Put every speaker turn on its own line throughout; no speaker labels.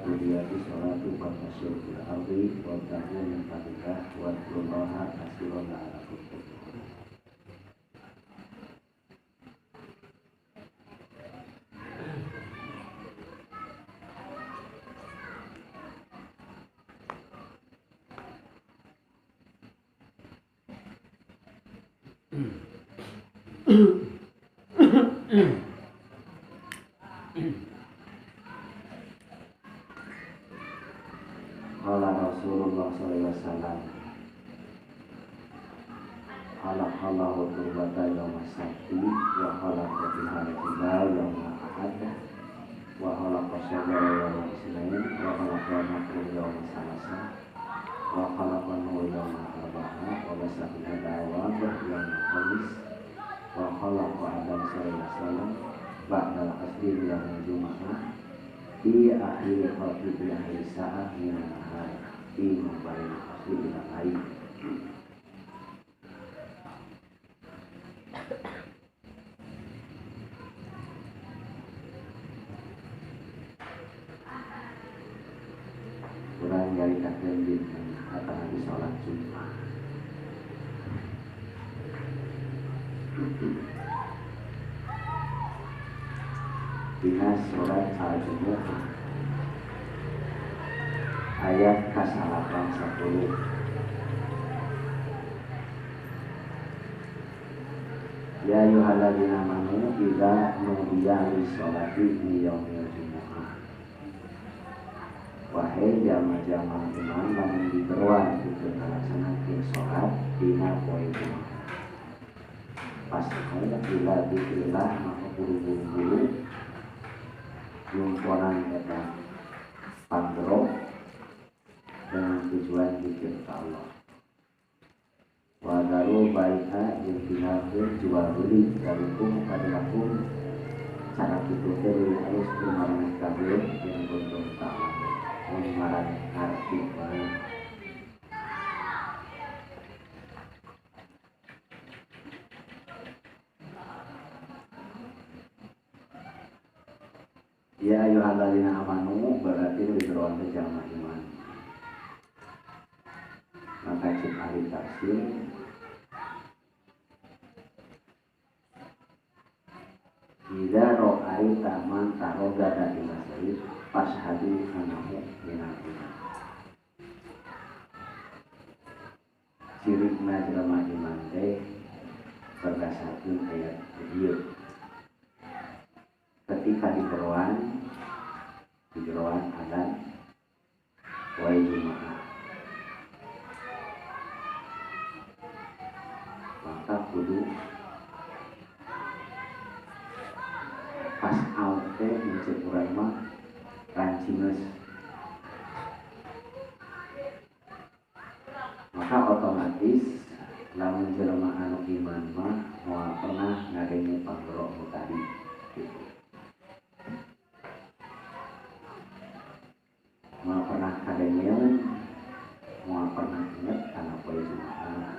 qudiyati sholatu fantashiru fil ardi wabtaghu min fadlillah wadhkurullaha katsiran la'allakum tuflihun. Qala Rasulullah sallallahu alaihi wasallam khalaqallahu turbata yawma sabti wa khalaqa fiha al-jibala yawma ahad wa khalaqa syajara yawma isnain wa khalaqa al-makrum yawma salasa wa khalaqa an-nur yawma arba'a wa basa fiha dawab yawma khamis wa khalaqa Adam sallallahu alaihi wasallam ba'da al-asri yawma jum'ah di akhir khalqi di akhir sa'ah min al-nahar di mabain asri ila air. Kurang dari kakek bintan atau habis sholat Jumat. Dina surat Al-Jumu'ah ayat ke-10. Ya ayyuhalladzina amanu idza nudiya lis-sholati min yaumil jumu'ah. Wahai jamaah-jamaah iman lamun diberuan itu ngalaksanakeun salat dina poe Jumat. Pasal bila dikirilah maka buru-buru lumpuran eta pagro dengan tujuan zikir ka Allah. Wa daru bai'a jeung tinggalkeun jual beli darikum kadilakum cara kitu teh harus kumaraneh kabeh jeung kuntum ta'lamun. Mun maraneh ngarti bae. Ya ayyuhalladzina amanu berarti diberuan jamaah iman. Maka cek ahli tafsir idza ra'aita man taroga di masjid fashhadu anahu minal iman. Cirina jamaah iman teh berdasarkan ayat ieu. Ketika diberuan adan poe Jumaah maka kudu pas out teh mencek urang mah rancingeus maka otomatis lamun jelema anu iman mah moal pernah ngadenge panggoro tadi gitu. Mau pernah kadengeun, mau pernah inget karena poe Jumaah,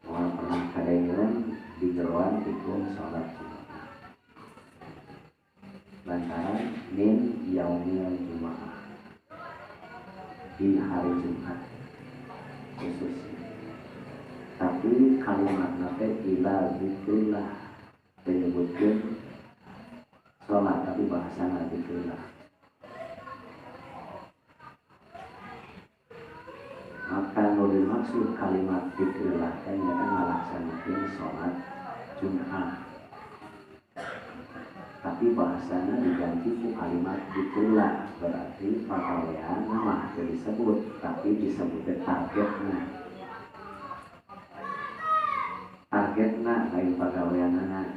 mau pernah kadengeun di jeroan ikut sholat Jumaah. Lantaran min yaumil Jumaah di hari Jumat khususnya. Tapi kalimat nate ila zikrillah menyebutkan sholat tapi bahasana zikrillah. Maka nuril maksud kalimat zikrillah kan ngalaksanakeun sholat Jumat. Tapi bahasana diganti ku kalimat zikrillah berarti pagawean mah teu disebut tapi disebut targetna lain pagaweanana.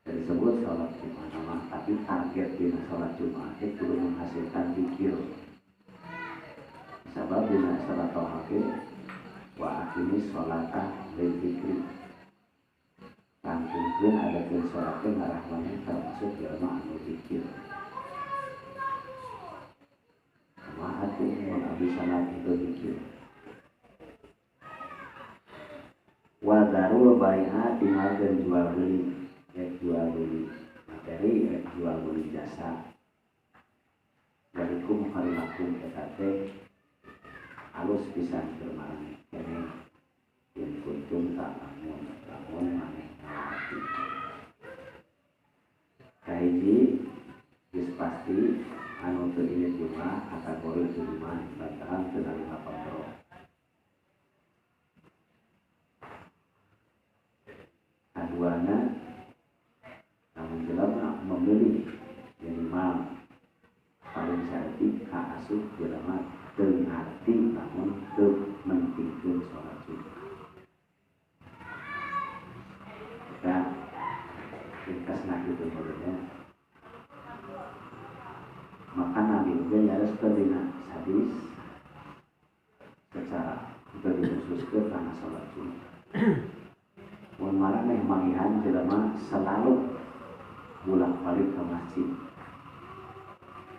Disebut sholat Jumat mah tapi target dina sholat Jumat itu kudu menghasilkan zikir. Sabab dina salat tauhid wa aqimis sholata lil dzikri. Langkungkeun adakeun salat teh ngarahwanna termasuk jelema anu zikir. Kumaha atuh mun abdi salat itu zikir. Wa darul bai'a tinggalkeun jual beli, jual beli materi, jual beli jasa. Walikum khalilakum etate halus pisan bermarang kene yang kuntum tak lamun maneh ngawati. Kahiji geus pasti anu teu ieu jumlah kategori jumlah lantaran teu narima kontrol. Kaduana namun jelema memilih minimal paling cantik ka asup jelema teu ngarti namun teu mentingkeun salat Jumat. Kita ringkasna kitu modelnya. Maka Nabi juga nyareskeun dina hadis secara dikhususkeun kana salat Jumat. Mun maraneh mangihan jelema selalu bolak-balik ke masjid.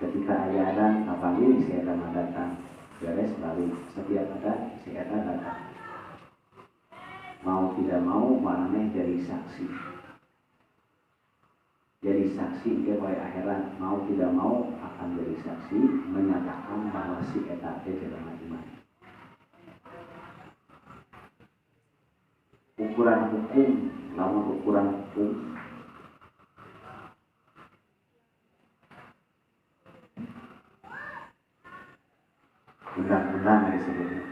Ketika aya adzan kapali si eta datang, beres balik. Setiap adzan si eta datang. Mau tidak mau maraneh jadi saksi. Jadi saksi ke bae akhirat, mau tidak mau akan jadi saksi menyatakan bahwa si eta teh jelema iman. Ukuran hukum, lamun ukuran hukum undang-undang disebutnya.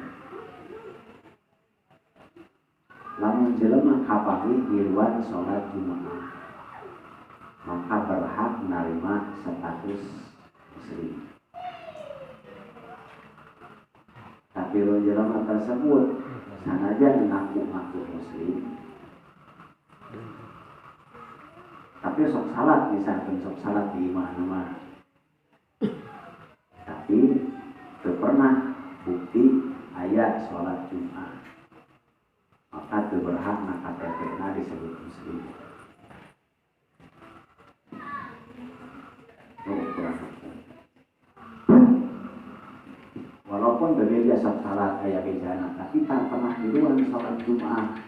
Lamun jelema kapali di luar sholat Jumat, maka berhak menerima status muslim. Tapi jelema tersebut sanajan ngaku-ngaku muslim, tapi sok salat misalkan sok salat di mana-mana, tapi teu pernah bukti aya sholat Jumat, maka teu berhak na KTP-na disebut muslim. Walaupun berbeda salat aya bejana, tapi tak pernah diruan sholat Jumat,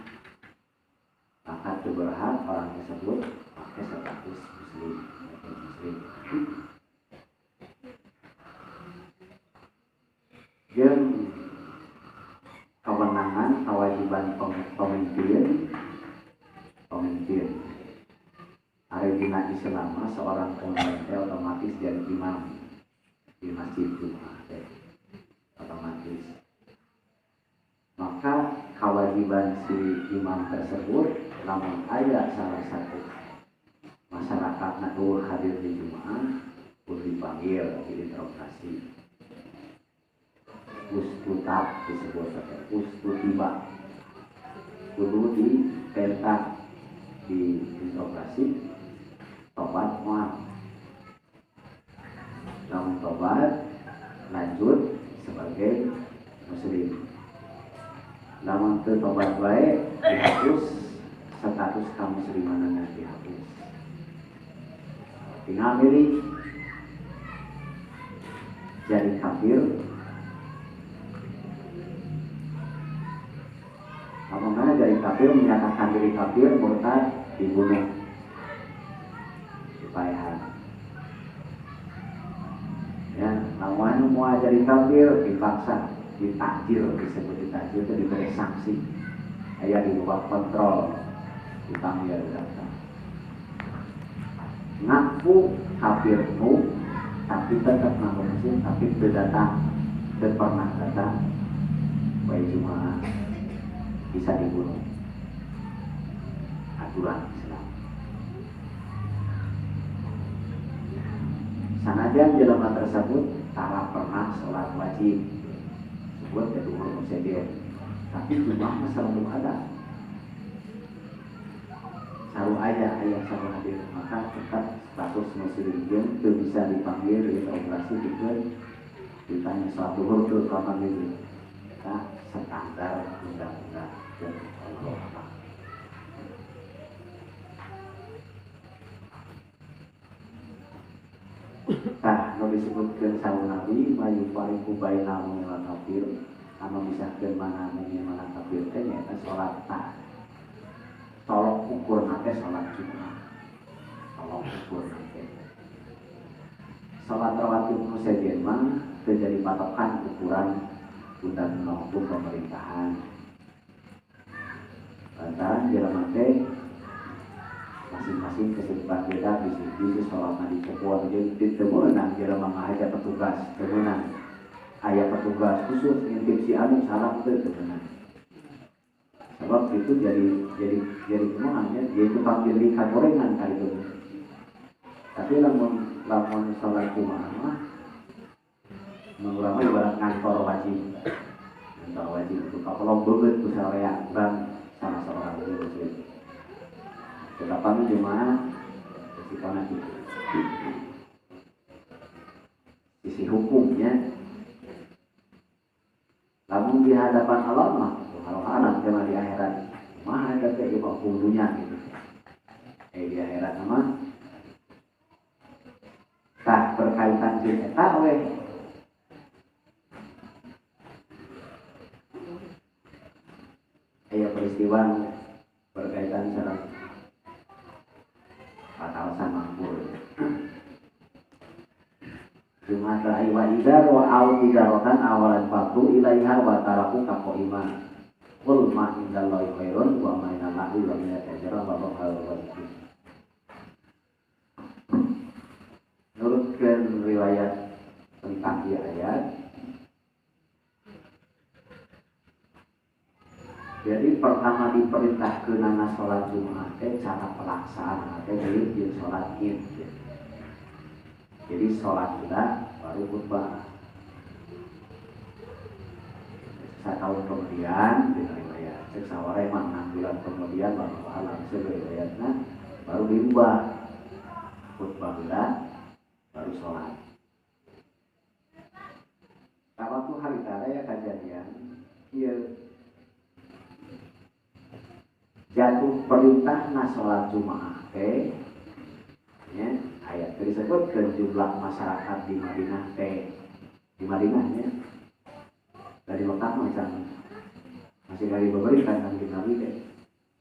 maka teu berhak orang tersebut pakai status muslim. Jeung kewenangan kewajiban pemimpin hari dina Islam seorang pemimpin otomatis jadi imam di masjid Jumat otomatis. Maka kewajiban si imam tersebut namun ada salah satu masyarakat nak hadir di Jumat pun dipanggil diinterogasi. Ustutab disebut ustutiba kudu dipentak diinterogasi tobat mual. Namun tobat lanjut sebagai muslim. Namun teu tobat baik dihapus status kamuslimanana dihapus. Tinggal milih jadi kafir. Apabila dari kafir menyatakan diri kafir, murtad, dibunuh, dipayahan. Ya, namun mau jadi kafir dipaksa, ditakjir, disebut ditakjir itu diberi sanksi. Ayah di luar kontrol, dipanggil datang. Ngaku kafirmu, tapi tetap ngaku muslim, tapi tidak datang, tidak pernah datang. Baik cuma bisa dibunuh. Aturan Islam. Sanajan jelema tersebut tak pernah sholat wajib, sebut kedua musyadir, tapi jumlah selalu ada. Selalu ayah selalu hadir, maka tetap status muslim itu bisa dipanggil diinterogasi ditanya sholat duhur ke kamar diri. Kita standar undang-undang dan Allah. Nah, nu disebutkeun sawu Nabi mayu fariqu baina mu'min wa kafir, anu misahkeun mana mukmin mana kafir teh nyaeta salat tah. Tolok ukur nate salat Jumat. Tolok ukur nate. Salat rawatib sejen mah terjadi patokan ukuran undang-undang pemerintahan. Lantaran jelema teh masing-masing kesibukan beda, bisi sholat di sekolah jadi temenang jelema ngahaja petugas temenang aya petugas khusus ngintip si anu salah teu temenang. Sebab itu jadi temenangnya dia itu panggil ikan gorengan kali itu. Tapi lamun sholat Jumat mah mengurang ibarat kantor wajib itu kalau beut ku sarea urang sama seorang muslim. Tetapi Jumat bersifat itu sisi hukumnya lamun di hadapan Allah mah haram jangan di akhirat mah ada kayak hukum dunia gitu. Di akhirat mah tak berkaitan dengan eta we aya peristiwa berkaitan sareng patalasan makmur. Jumat ra'i wa idar wa au tijaratan awalan fatu ilaiha wa taraku kakoima qul ma indallahi khairun wa ma indallahi wa min tajara wa ba'al nurutkan riwayat tentang dia ayat. Jadi pertama diperintahkeun nana sholat Jumat teh cara pelaksanaan teh jadi sholat Id. Jadi sholat sudah baru khutbah. Setahun kemudian di riwayat saware mah 6 bulan kemudian baru alam riwayatna baru diubah khutbah sudah baru sholat. Waktu hari raya kejadian ieu jatuh perintah na sholat Jumat teh ya ayat tersebut ke jumlah masyarakat di Madinah teh di Madinahnya dari Mekah macam masih dari berikan kan di Nabi teh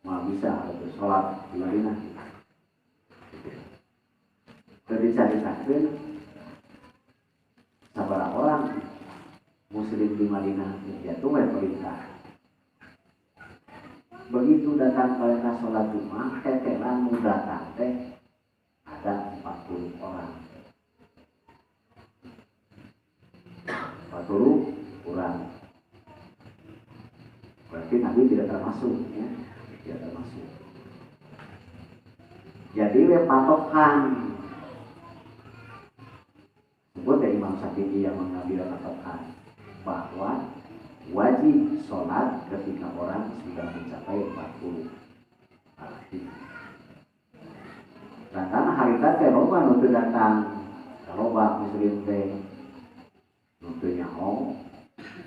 mau bisa atau sholat di Madinah terdiceritakan sabarang orang muslim di Madinah jatuh perintah. Begitu datang perintah sholat Jumat, tetelan datang teh ada 40 orang. 40 orang. Berarti Nabi tidak termasuk, ya, tidak termasuk. Jadi patokan. Sebut dari Imam Syafi'i yang mengambil patokan bahwa wajib sholat ketika orang sudah mencapai 40 hari. Dan karena hari tadi loba nu datang, loba muslim teh nu nyaho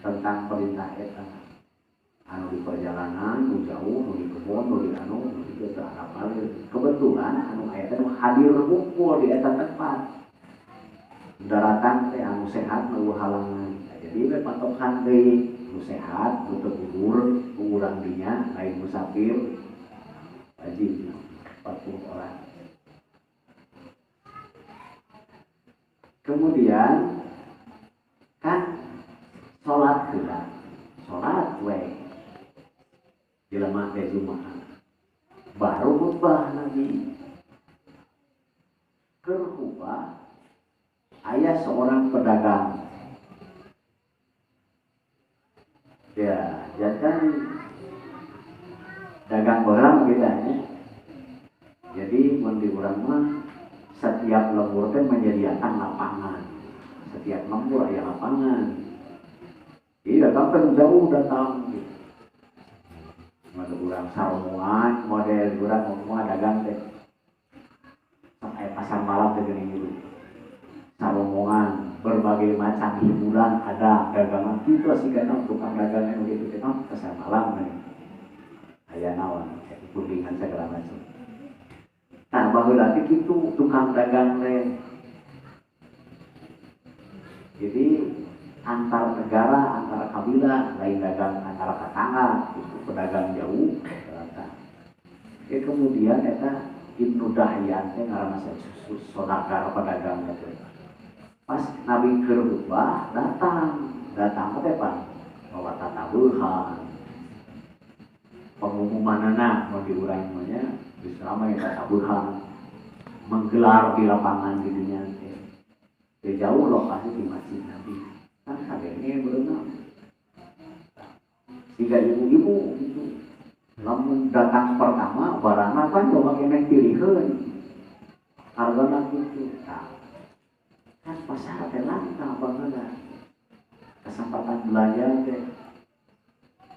tentang perintah eta. Anu di perjalanan, nu jauh, nu di kebun, nu di anu, nu di kapal. Kebetulan anu eta nu hadir kumpul di eta tempat. Daratan teh anu sehat nu halangan. Jadi patokan deui sehat untuk urang dinya lain musafir wajib 40 orang. Kemudian kan sholat gerak sholat jelema teh Jumat baru khutbah lagi khutbah aya seorang pedagang. Ya, jangan dagang barang kita ya. Jadi di urang mah setiap lembur kan menyediakan lapangan. Setiap lembur ada lapangan. Jadi dagang kan jauh datang. Ada urang sarungan, model urang semua dagang teh. Sampai pasar malam teh geuning gitu. Sarungan berbagai macam hiburan ada dagangan itu sih kan tukang dagangan begitu kan pasar malam nih aya naon kunjungan segala macam. Nah baheula itu tukang dagang teh jadi antar negara antar kabilah lain dagang antara tetangga itu pedagang jauh kemudian eta Ibnu Dahyan teh ngaranna saudagar pedagang teh Pas Nabi keur khutbah datang teh Pak bawa tatabuhan pengumumanana mau diurang namanya bisa ramai tatabuhan menggelar di lapangan gitunya teh jauh lokasi di masjid Nabi kan kadangnya berenang tiga ibu-ibu gitu lamun datang pertama barangna kan coba kena pilihan hargana gitu nah, kan pasar teh langka banget kesempatan belanja teh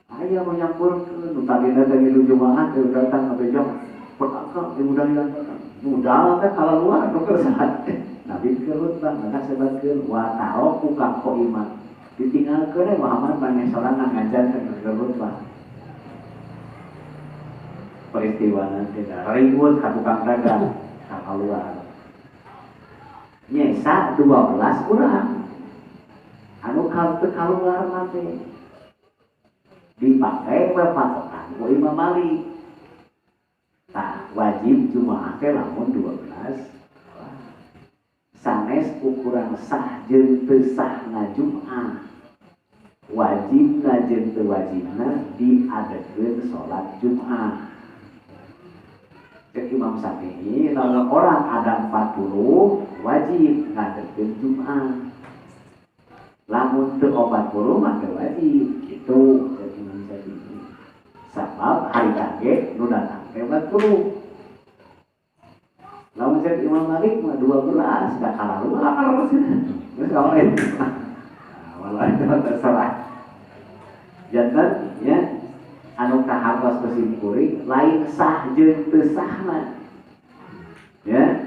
aya menyampurkeun nu tadina teh di jemaah teh datang ka bejong pertama di budaya budal teh kalau luar nu kersat Nabi keur bang maka sebatkeun wa taroku ka iman ditinggalkeun Muhammad mane sorangan ngajar teh keur bang peristiwa nanti ribut ka tukang dagang ka luar nyesa 12 urang anu keluar nanti dipakai berpatokan ku Imam Malik tak wajib Jumaah teh lamun 12 sanes ukuran sah jeung teu sahna Jumaah wajib jeung teu wajibna diadekeun salat Jumaah Imam Syafi'i kalau orang ada 40 wajib ngadekeun Jumaah lamun teu 40 mah teu wajib gitu jadi Imam Syafi'i sabab hari kage nu datang teh 40 lamun jadi Imam Malik mah 12 da kalah terus kalau itu walau itu terserah jantan ya anu kahartos kesimpuring lain sah jeung teu sahna ya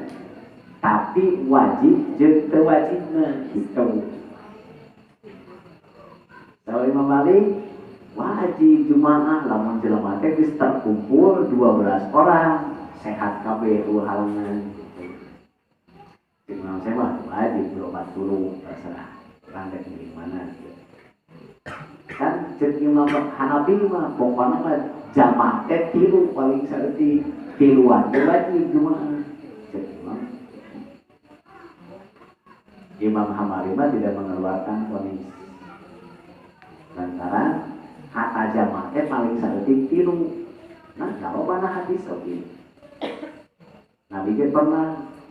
tapi wajib jeung teu wajibna gitu. Kalau Imam Malik wajib Jumaah lamun jelema teh geus terkumpul 12 orang sehat kabeh uhalna gitu. Imam saya mah wajib 40 terserah rangga di mana gitu. Kan cek Imam Hanafi mah pokokna mah jamaah teh 3 paling saeutik 3an teh wajib Jumaah cek Imam Hambali mah tidak mengeluarkan vonis lantaran kata jamaah teh paling saeutik 3 nah kalau mana hadis oke Nabi kan pernah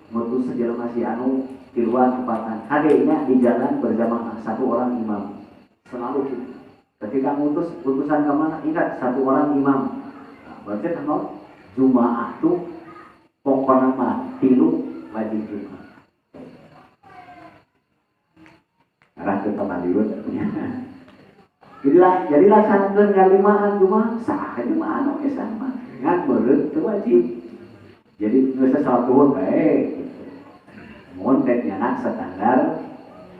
ngutus sejelema si anu 3 tempatan kadenya di jalan berjamaah 1 orang imam selalu gitu. Ketika ngutus utusan ke mana ingat 1 orang imam nah, berarti kan Jumaah tuh pokoknya mah 3 wajib Jumaah arah ke tempat liwat jadi laksanakeun ngalimaan Jumaah sah Jumaah anu ge sama ngan beureut teu wajib jadi geus salat zuhur bae gitu mun dek nyanak standar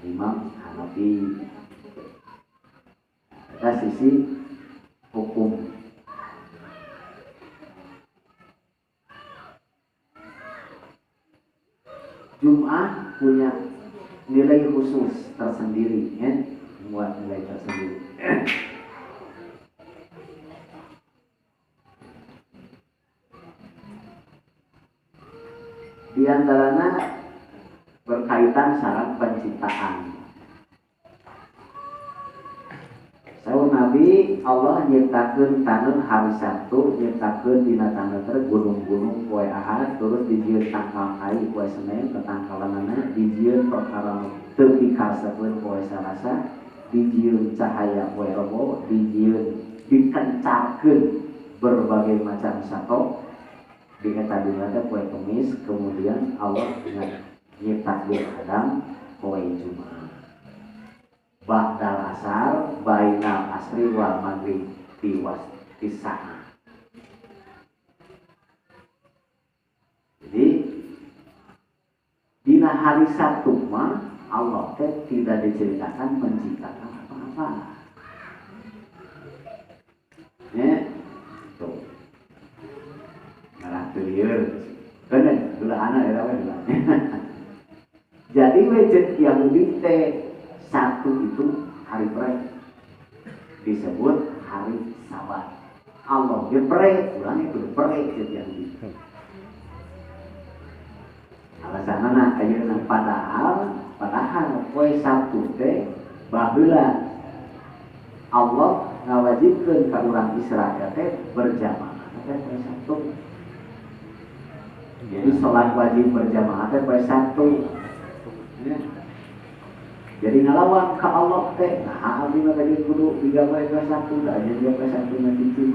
Imam Hanafi ada sisi hukum Jumaah punya nilai khusus tersendiri ya membuat nilai tersendiri di antaranya berkaitan syarat penciptaan. Saur Nabi Allah nyiptakeun taneuh hari Sabtu, nyiptakeun dina tanggal gunung-gunung poe Ahad, terus dijieun tangkal kai poe Senin, ketangkalanana dijieun perkara teu pikarsakeun poe Salasa, dijieun cahaya poe Rebo, dijieun dikencarkeun berbagai macam sato. Di eta dina teh poe Kemis, kemudian Allah nyiptakeun Adam poe Jumaah. Ba'dal asar bainal asri wal maghrib tiwas tisana. Jadi dina hari Sabtu mah Allah teh tidak diceritakan menciptakan apa-apa. Ya, tuh. Malah telieur. Bener, gula anak eta we. Jadi wejek Yahudi teh Sabtu itu hari pre disebut hari Sabat. Allah dia pre, ulang itu pre jadi Yahudi. alasanna ayeuna padahal poe Sabtu teh baheula Allah ngawajibkeun ka urang Israel teh berjamaah teh poe Sabtu. Jadi sholat wajib berjamaah teh poe Sabtu. Ya. Jadi ngalawan ka Allah teh, nah abdi mah tadi kudu digawe poe Sabtu, da aja dia poe Sabtu nanti itu.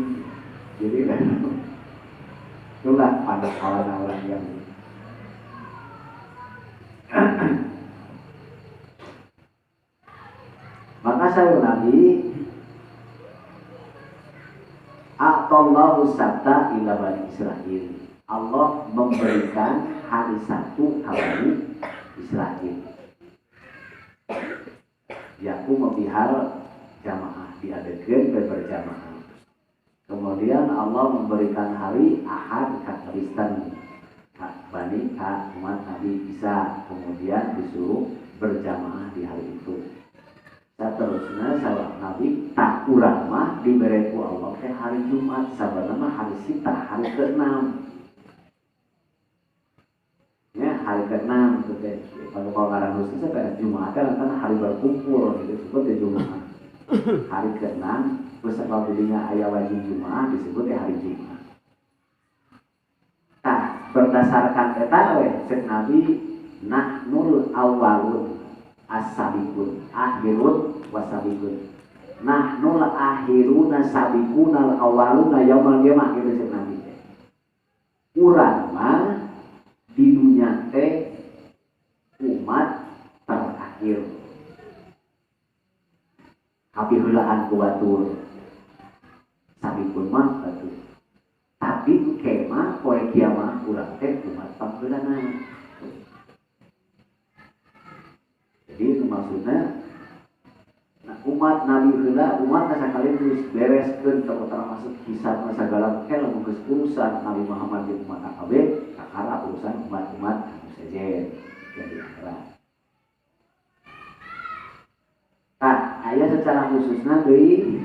Jadi kan itulah pada orang yang maka saya Nabi A'tallahu sabta ila Bani Israel. Allah memberikan hari Sabtu kepada Israel. Yaku membihar jamaah diadakan berjamaah. Kemudian Allah memberikan hari Ahad ke Kristen, Bani umat Nabi Isa. Kemudian disuruh berjamaah di hari itu. Seterusnya sahabat Nabi tak kurang mah diberi ku Allah ke hari Jumat, sahabat nama hari Sita, hari ke-6. Ya, hari ke-6 itu teh. Kalau ngarang khusus teh Jumat kan hari berkumpul gitu disebut ya Jumat. Hari ke-6 terus apabila aya wajib Jumat disebut ya hari Jumat. Nah, berdasarkan eta we cek Nabi nahnul awwalun as-sabiqun akhirun wasabiqun. Nahnul akhiruna sabiqunal awwaluna yaumul qiyamah gitu cek Nabi. Urang mah di dunia teh umat terakhir. Tapi heulaan ku batur. Sabiqun mah batur. Tapi kemah poe kiamah urang teh umat panggeulana. Jadi itu maksudnya umat Nabi heula umat sakaligus bereskeun termasuk kisah segala hal geus urusan Nabi Muhammad jeung umat kabeh kakara urusan umat-umat anu sejen jadi akhirat. Nah, aya secara khususna deui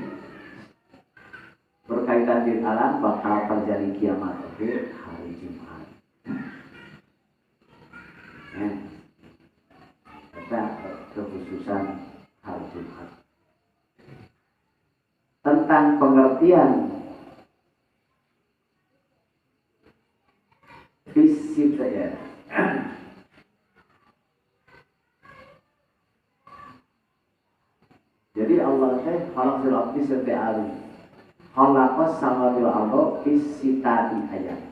berkaitan dengan alam bakal terjadi kiamat oke hari Jumat. Ya. Kita kekhususan hari Jumat. Tentang pengertian fisik ya. Jadi Allah teh khalaqal abdi sete ali. Khalaqas samawati wal arda fi sittati ayat.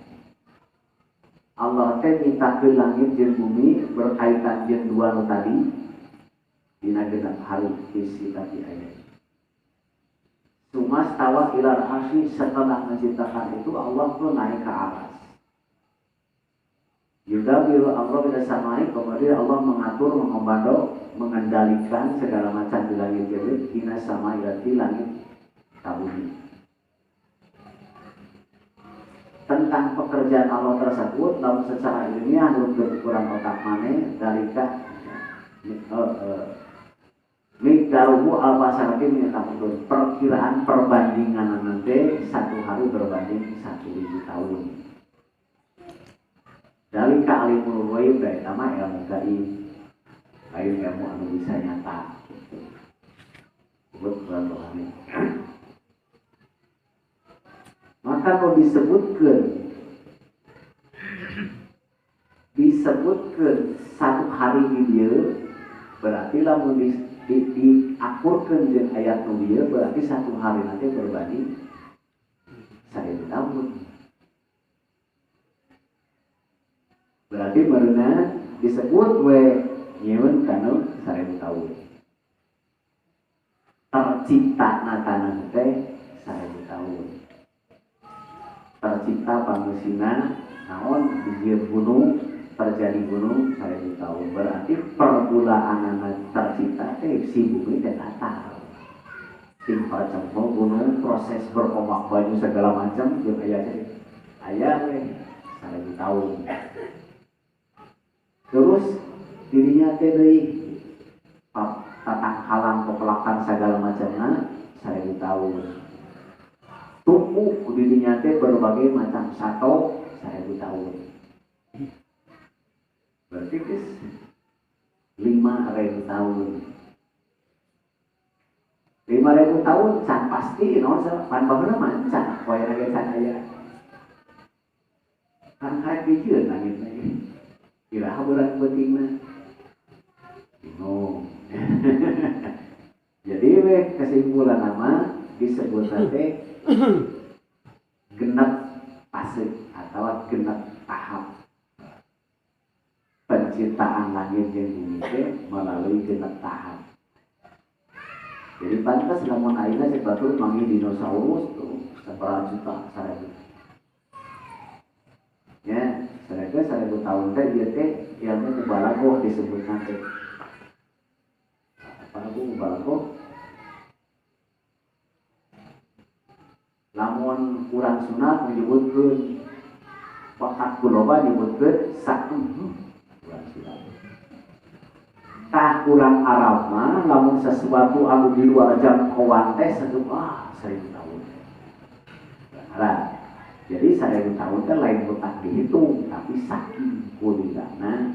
Allah teh nyiptakeun langit jeung bumi berkaitan jeung dua nu tadi dina genep hari fi sittati ayat. Sumas tawa ilal arsy setelah menciptakan itu Allah pun naik ke atas. Juga bila Allah tidak samai kemudian Allah mengatur, mengomando, mengendalikan segala macam di langit jadi hina sama di langit bumi. Tentang pekerjaan Allah tersebut dalam secara ilmiah menurut kurang otak maneh dalika Mikdaruhu al-basarati minatahun perkiraan perbandingan nanti satu hari berbanding 1.000 tahun. Dari ka'alimul ghaib dari nama ilmu gaib, lain ilmu anu bisa nyata. Bukan. Maka kalau disebutkan satu hari di dia berarti lamun diakurkan dengan ayat dia berarti satu hari nanti berbanding 1.000 tahun. Berarti barunya disebut nyeun kana 1.000 tahun. Tercipta natana teh 1.000 tahun. Tercipta pangusina naon di gunung terjadi gunung 1.000 tahun. Berarti perbulaan tercipta teh si bumi teh datar. Timpa cempo gunung proses berkomak banyu segala macam jeung aya 1.000 tahun. Terus dirinya teh deui tatang halang pepelakan segala macamna 1.000 tahun. Tumbuh dirinya teh berbagai macam sato 1.000 tahun. berarti geus 5.000 tahun. 5.000 tahun can pasti naon pan baheula mah can poe lagi can aya. Kan karek dijieun langit lagi. Kira bulan pentingna. Bingung. Jadi we kesimpulan nama disebut teh genep fase atau genep tahap penciptaan langit jeung bumi teh melalui genep tahap. Jadi pantas lamun ayeuna cek batur manggih dinosaurus tuh sabaraha juta sarebu. Ya, sarebu 1000 tahun teh ieu teh ilmu mubalaghah disebutna teh. Apa bu mubalaghah? Lamun urang sunat menyebutkeun wakat kuloba nyebutkeun saeuh urang sunat. Tah urang Arab mah lamun sesuatu anu di luar jangkauan teh 1000 tahun. Nah, jadi 1000 tahun teh lain butak dihitung tapi saking kulirana.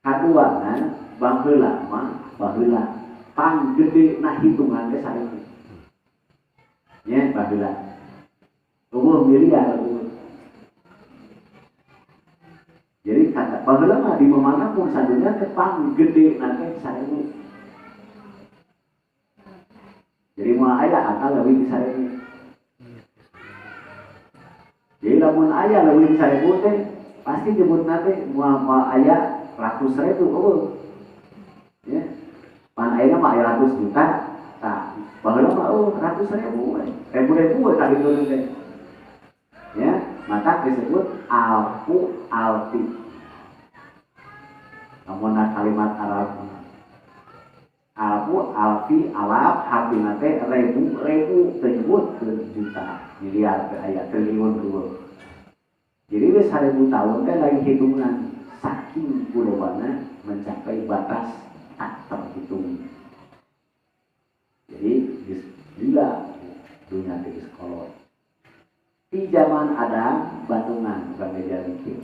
Kaduana baheula mah baheula pang gede na hitungan teh 1000. Nya baheula. Miliar jadi kata baheula mah di mana pun sadunya tepang gede nanti 1000. Jadi mulai aya angka leuwih di 1000. Jadi lamun aya leuwih di 1000 teh pasti nyebut nanti moal aya 100.000 eueuh. Ya. Pan ayeuna mah aya 100 juta. Tah, baheula mah 100.000 we. Ribu-ribu we tadi turun teh. Ya, maka disebut alfi. Namun kalimat Arab alfi, alaf, artinya teh ribu tersebut ke juta, miliar, ke ayat, triliun dulu. Jadi 1000 tahun teh lain hitungan saking pulauannya mencapai batas tak terhitung. Jadi gila dunia di sekolah. Di zaman Adam batungan bukan media mikir.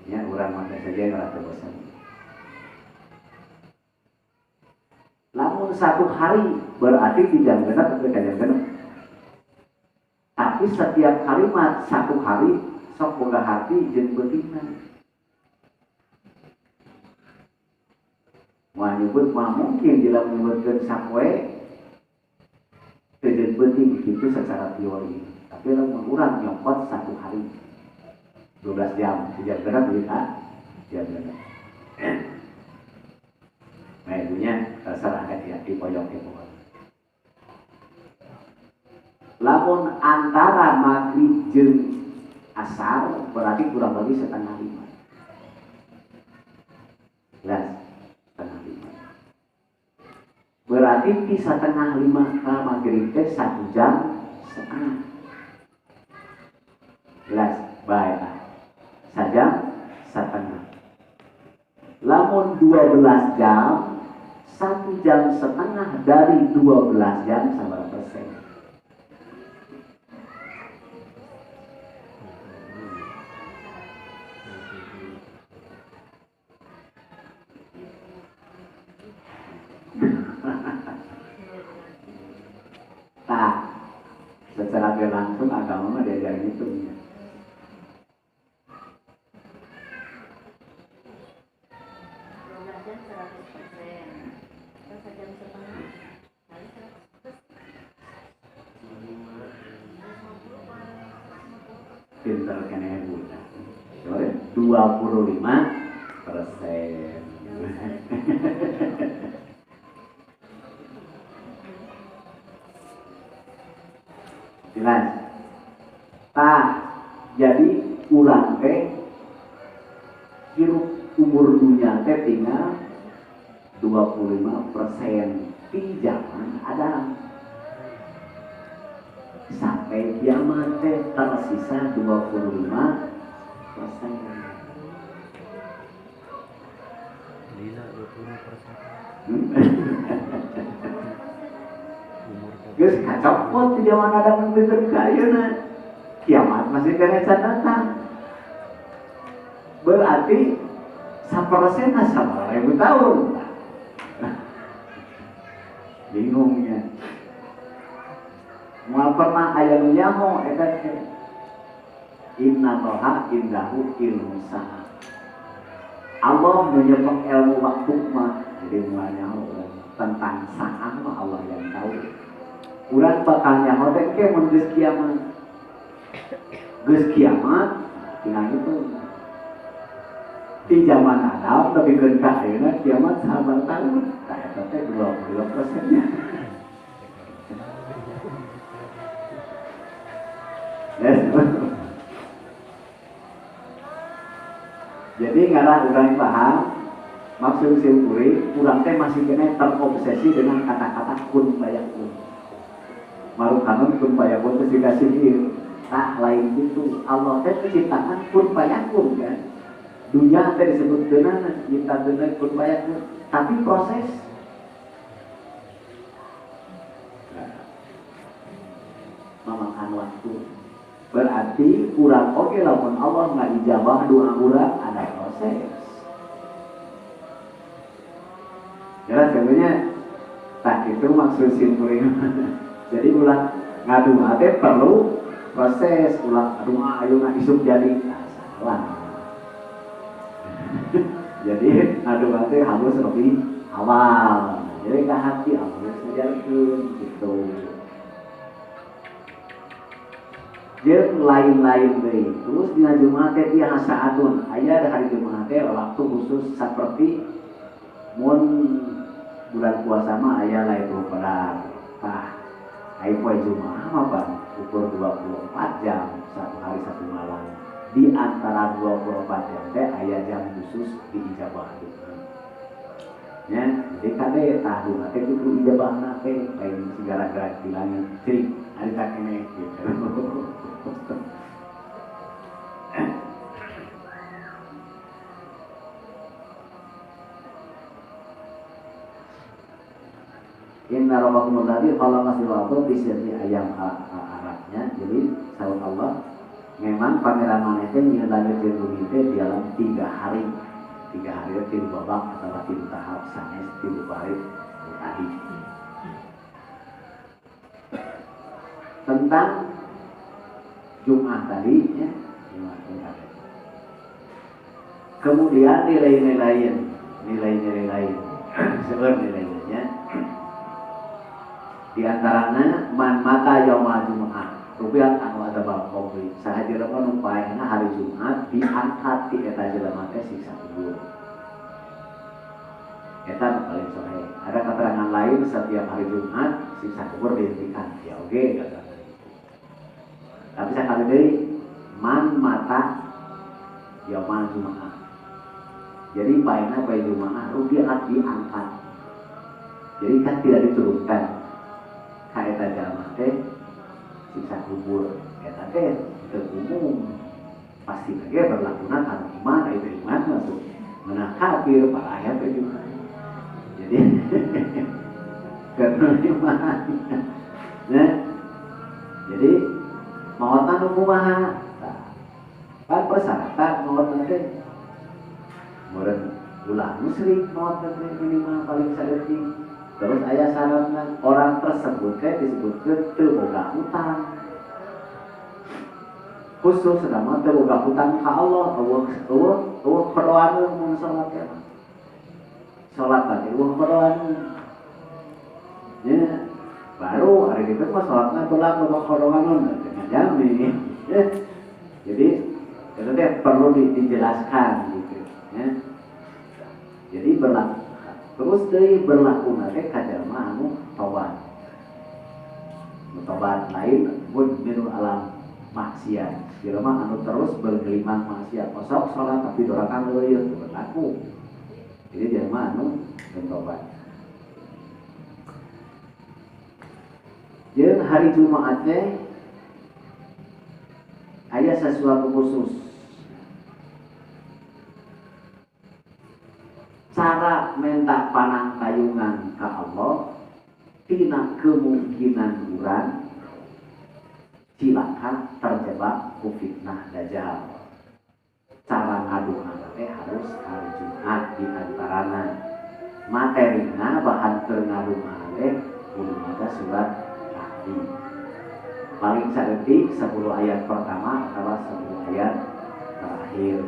Ya, orang makan saja yang rasa bosan. Namun satu hari berarti di jam genap ke jam genap. Tapi setiap kalimat satu hari sok boga hati jeung beutingna. Moal nyebut mah mungkin bila menyebutkeun sapoe teu jeung beuting kitu secara teori. Tapi lamun urang nyopot satu hari 12 jam, jam genap bisa jam genap. Nah itunya terserah ya di pojok. Lamun antara maghrib jeung asar berarti kurang lebih setengah 5. Jelas, setengah 5. Berarti di setengah 5 ke maghrib teh 1 jam setengah. Jelas, baik. 1 jam setengah. Lamun 12 jam, 1 jam setengah dari 12 jam sama persen. Nah, secara langsung agama diajarin itu. Pinter kena budak. 25%. Jelas. Tah, jadi urang teh hirup umur dunia teh tinggal 25% di zaman Adam. Sampai kiamat teh tersisa 25%.
Lila 25%.
Geus kacopot di zaman Adam yang bener kayeuna. Kiamat masih kena catatan. Berarti 1% sama 1000 tahun. Bingungnya. Mau pernah aya nu nyaho eta teh. Inna Allaha indahu ilmu sa'a. Allah menyebut ilmu waktu mah, jadi mulanya tentang saat mah Allah yang tahu. Urang bakal nyaho teh ke mun geus kiamat. Geus kiamat, tinggal itu. Di zaman Adam lebih gendah ayeuna kiamat 100 tahun. Tah eta teh 20%-nya. Jadi ngarah urang paham maksud simpuri, urang teh masih kena terobsesi dengan kata-kata kun fayakun. Malu kangen kun fayakun itu dikasih sihir. Tak lain itu Allah teh menciptakan kun fayakun kan. Dunia teh disebut dengan kita dengan kun fayakun, tapi proses memakan waktu. Berarti kurang oke lamun Allah nggak ijabah doa urang ada proses. Jelas sebenarnya tak itu maksud simpulnya. Jadi ulah ngadu teh perlu proses, ulah doa ayeuna isuk jadi salah. Jadi ngadu teh harus lebih awal. Jadi ke hati harus menjalankan gitu. Jeung lain-lain deui. Terus dina Jumat teh dia saatun. Aya hari Jumat teh waktu khusus saperti mun bulan puasa mah aya Lailatul Qadar. Tah, aya poe Jumaah mah Bang, ukur 24 jam satu hari satu malam. Di antara 24 jam teh aya jam khusus diijabah doa. Ya, jadi kade tahu teh kudu ijabahna teh lain segala-gala di langit. Ciri ari tak kene gitu. Inna rabbakumul ladzi khalaqa samawati fi sittati ayyam Arabnya. Jadi sahut Allah memang pangeran maneh teh nyieun jeung bumi teh dalam 3 hari. 3 hari teh 3 babak atau 3 tahap sanes 3 hari tadi. Tentang Jumat tadi ya, Jumat tadi. Kemudian nilai-nilai lain, sebenarnya nilainya. Di antaranya man mata yaumul Jumat, rupiah anu ada bab kopi. Saha jelema nu paehna hari Jumat diangkat ti eta jelema teh siksa kubur. Eta paling sahih. Ada keterangan lain setiap hari Jumat siksa kubur dihentikan. Ya oke, kata. Tapi sekali deui man mata yaumul Jumat. Jadi paehna poe Jumat rupiah diangkat. Jadi kan tidak diturunkan. Kaeta jalma teh siksa kubur eta teh teu umum pasti ge berlakunan anu iman itu iman masuk meunang kafir para ayat itu jadi karena iman ya jadi maotan nu kumaha kan persyaratan maotan teh meureun ulah musyrik maotan teh minimal paling saeutik. Terus ayah syaratnya orang tersebut disebutkan teu boga hutang. Khusus sedang teu boga hutang ka Allah, eueuh qoroan mun salat ya. Salat tadi eueuh qoroan. Ya, baru hari itu mah salatna berlaku qoroan dengan jami. Ya. Jadi itu teh perlu dijelaskan gitu ya. Jadi berlaku terus deui berlaku nate ka jalma anu tobat. Tobat lain mudminul alam maksiat. Jalma anu terus bergelimang maksiat. Osok salat tapi dorakan leuyeut berlaku. Jadi jalma anu bertobat. Jeung hari Jumaat teh aya sesuatu khusus. Cara minta panang tayungan ke Allah tina kemungkinan urang cilaka terjebak ku fitnah dajjal. Cara ngaduha harus hari Jumat di antarana materina bahan ngadu malih kudu maca surat Kahfi. Paling saeutik 10 ayat pertama atau 10 ayat terakhir.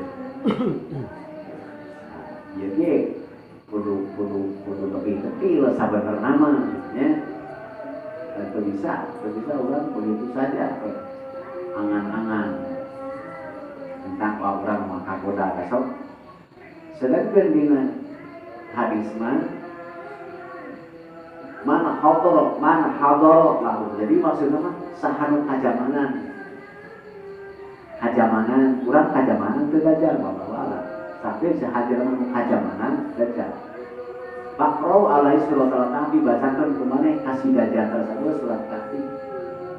Ieu ge kudu lebih detail sabenerna mah nya. Itu bisa orang begitu saja angan-angan tentang orang maka goda besok. Sedangkan dina hadis man hadar lahu. Jadi maksudnya mah sahanu kajamanan urang kajamanan teu dajal bawa tapi sahajana kajamanan dajal. Fakrau alai surat al-Kahfi, bacakan kemana kasih dajjal tersebut surat Kahfi.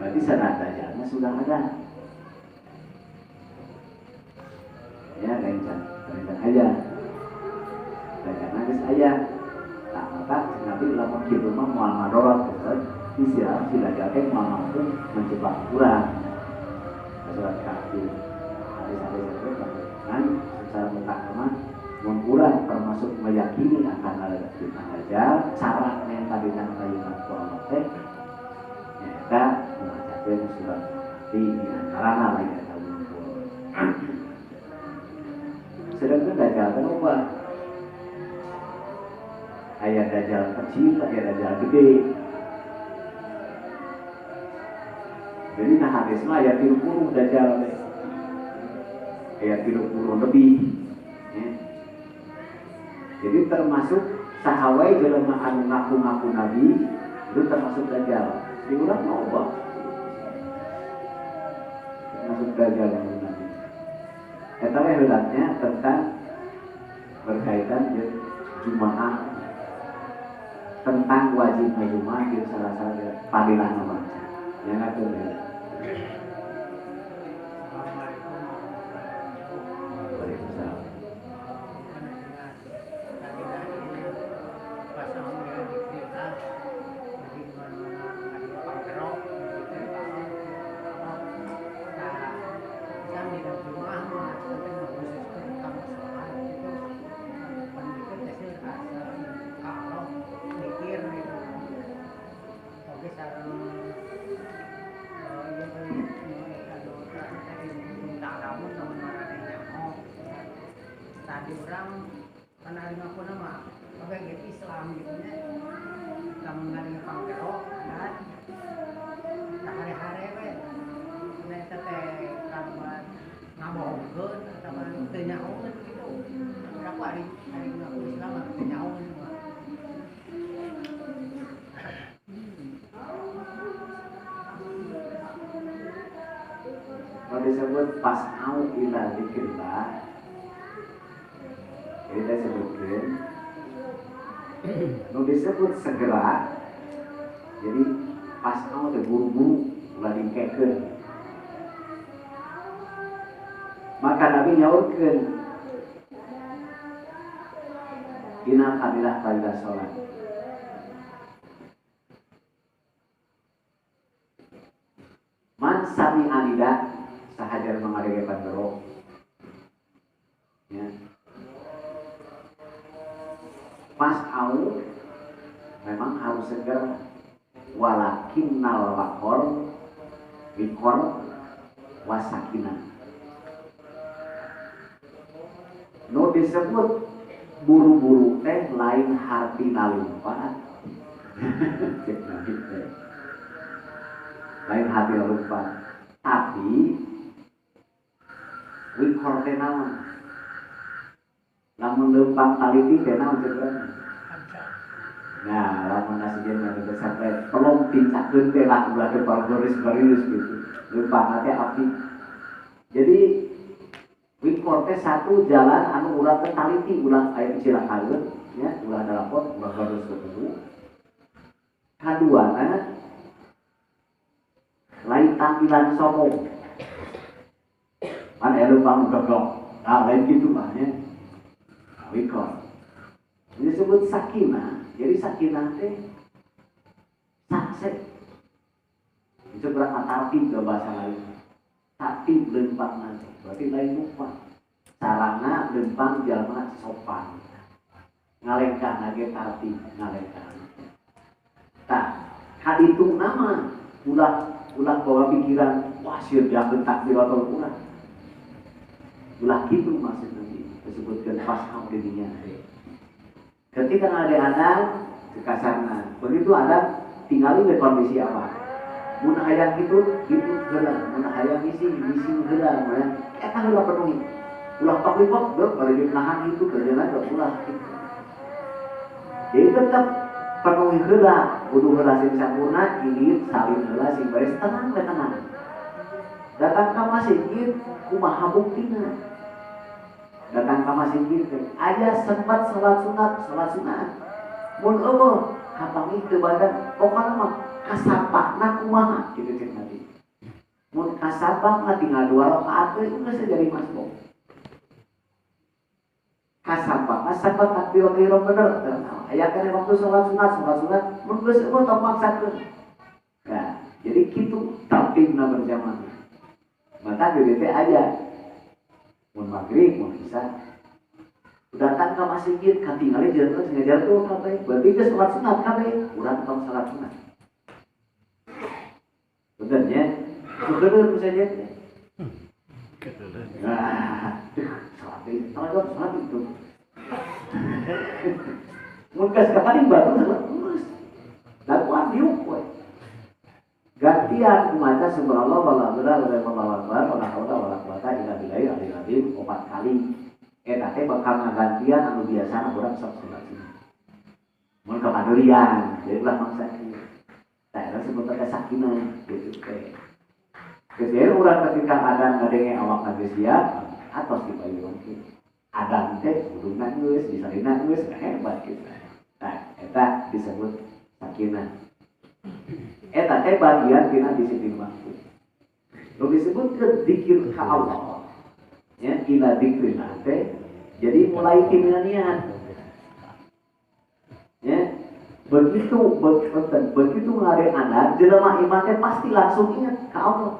Berarti sanad dajjalnya sudah ada. Ya, rencana aja. Rencana geus aya. Nah, maka Nabi lamun kitu mah moal madorot terus disiram si dajjal teh mampu menjebak urang. Surat Kahfi. Hadis-hadis itu kan secara mutlak mun urang termasuk meyakini akan ada fitnah dajjal, cara yang tadi nang kalimat Allah teh eta macakeun surat Kahfi di antarana lain eta ngumpul. Sedangkan dajjal teh loba. Aya dajjal kecil, aya dajjal gede. Jadi nah hadis mah aya 30 dajjal teh. Aya 30 lebih. Jadi termasuk sahawai jelema anu ngaku-ngaku nabi itu termasuk dajjal. Di urang loba. Termasuk dajjal anu nabi. Eta we heulatnya tentang berkaitan jeung Jumaah, tentang wajib Jumaah di salah-salah fadilah baca. Yang ngatur ya.
Tadi orang menerima pun nama sebagai Islam gitu nya, kamu menerima pangkerok kan, tak hari-hari we, nanti teh kamu ngabohongkeun atau teu nyahoeun gitu, berapa hari ngaku Islam teu nyahoeun mah.
Kalau disebut pas'au ila dzikrillah, kita sebutkan nu disebut segera. Jadi pas'au teh buru-buru ulah dikekeun. Maka Nabi nyaurkeun dina fadilah salat. Man sami alida sahajar mengadege pandero. Ya. Pas'au memang harus segera, walakinnal wikor wasakinah. Nu disebut buru-buru teh lain hati nalumpat. Lain hati nalumpat. Tapi wikor teh naon? Lamun leumpang taliti teh naon ceukeuh? Nah, lamun nasijeun mah sampai pelong pincakeun teh lah ulah teu baris-baris gitu. Leumpang teh api. Jadi wikor teh satu jalan anu ulah teh taliti, ulah aya cilakaeun ya, ulah dalapot, ulah baris dulu. Kaduana lain tampilan sombong. Pan leumpang gagok. Nah, lain kitu mah ya. Wikor. Ini disebut sakinah. Jadi sakinah teh sakse. Itu berapa tartib ke bahasa lain. Tartib lempang nanti. Berarti lain lupa. sarana lempang jalma sopan ngalengkan lagi tartib ngalengkan tak kaditung nama ulah bawa pikiran wah siap dia bentak di waktu ulah gitu maksudnya disebutkan pas dirinya ketika ada anak kekasarna begitu ada tinggalin di kondisi apa mun hayang gitu heula mun hayang misi heula mun eta heula penuhi ulah paklipok dok bari dinahan itu kerjana dok ulah gitu. Jadi tetap penuhi heula kudu heula sing sampurna ilit salin heula sing beres tenang datang ka masjid kumaha buktina datang ke masjid aja sempat sholat sunat mun eueuh kapangi teu badan pokona mah kasapakna kumaha gitu cek nanti mun kasapakna tinggal 2 rakaat teh geus jadi masbuk kasapakna sabat takbir ihram bener aya kana waktu sholat sunat mun geus eueuh tong maksakeun nah jadi kitu tertibna berjamaah maka jadi teh aja mun maghrib mun isya datang ke masjid katingali jalan ngajar tuh kabeh berarti geus salat sunat kabeh urang tong salat sunat bener nya bener saja nah salat itu mun geus kapaling batu salat terus dakwah diuk we gantian kumaca subhanallah walhamdulillah wala haula wala quwata illa billah al-azim 4 kali eta teh bakal ngagantian anu biasana urang sok salat sunat mun kapadurian jadi ulah mangsa kieu tah eta sebutan sakinah gitu teh kemudian urang ketika adan ngadenge awak geus siap atos dipayeuan kieu adan teh kuduna geus disalina geus hebat kitu tah eta disebut sakinah eta teh bagian tina disiplin waktu. Lalu disebutkan zikir ka Allah. Ya, ila zikrina teh jadi mulai niat. Ya, begitu ngare anak jelema iman teh pasti langsung ingat ka Allah.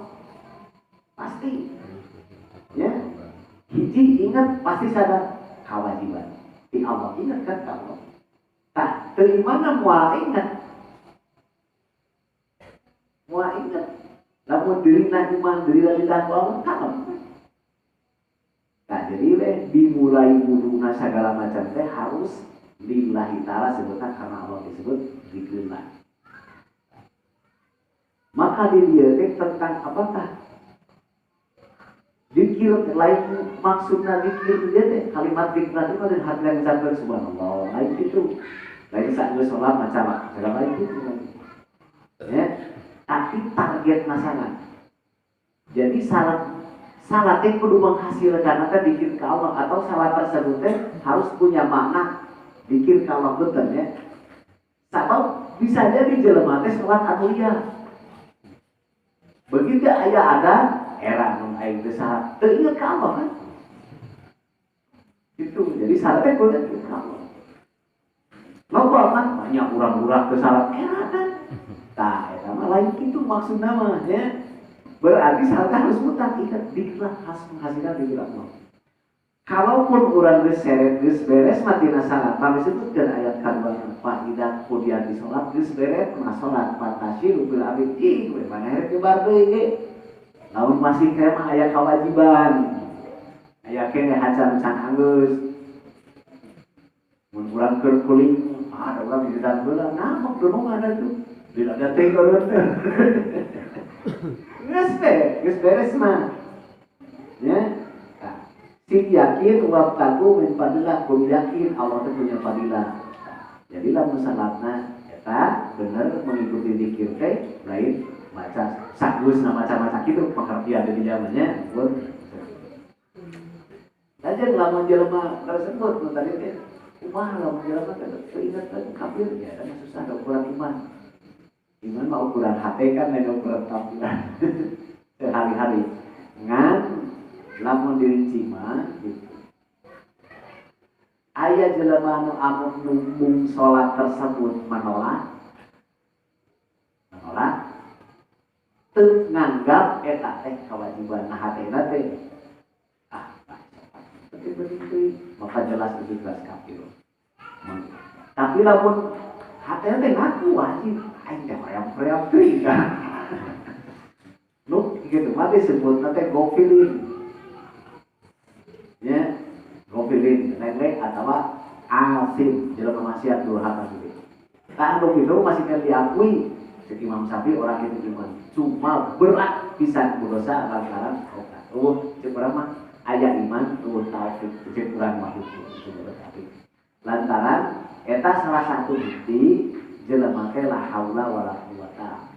Pasti. Ya. Hiji ingat pasti sadar kewajiban. Di Allah ingat kan ka Allah. Tah, teu imana moal ingat namun diri iman diri lidah Allah kalem. Nah jadi dimulai wuduna segala macam teh harus lillahi ta'ala sebutan karena Allah disebut zikrullah. Maka di dia teh tentang apakah zikir lain maksudnya zikir dia teh kalimat zikir itu ada hati yang sampai subhanallah lain itu lain saat sholat macam segala lain itu ya. Tapi target masalah. Jadi salat teh kudu menghasilkan atau dikir ka Allah atau salat tersebut teh harus punya makna dikir ka Allah betul ya. Sabab bisa jadi jelema teh salat anu liar. Begitu aya ada era mun aing teh salat teu inget ka Allah kan. Itu jadi salat teh kudu dikir ka Allah. Loba kan banyak urang-urang teu salat era kan. Tah, eta mah lain kitu maksudna mah ya. Berarti salatnya harus mutlak ikat diklah harus menghasilkan diri Allah. Kalaupun urang geus seret geus beres mati na salat, kami sebutkeun ayat kadua fa idza qudiya di salat geus beres na salat fatasyiru bil abid we mana here kebar deui ge. Lamun masih kaya mah aya kewajiban. Aya kene hacan can anggeus. Mun urang keur kuling, ada urang di dalam heula, namak dunungan atuh. Bila ada tengkoron geus beres mah ya si yakin wa taku min fadilah kum yakin Allah itu punya fadilah jadilah musalatna eta bener mengikuti zikir teh lain maca sagus na maca-maca kitu pengertian di zamannya pun lajeng lamun jelema tersebut mun tadi teh kumaha lamun jelema teh ingat kafir ya ada susah ada ukuran iman iman mah ukuran hati kan lain ukuran tampilan sehari-hari ngan lamun dirinci mah gitu. Aya jelema anu amun numbung salat tersebut menolak teu nganggap eta teh kewajiban nah hatena teh begitu maka jelas itu jelas kafir. Tapi lamun hati teh ngaku wajib aing teh ream-ream teuing kan. Nu gitu mah disebut teh gofilin. Ya, gofilin lele atau asim jelema maksiat durhaka gitu. Kan begitu masih kan diakui Imam Syafi'i orang itu cuma berat pisan dosa lantaran cek urang mah aya iman taufik cek urang mah itu berarti lantaran eta salah satu bukti jelema teh la haula wala quwata.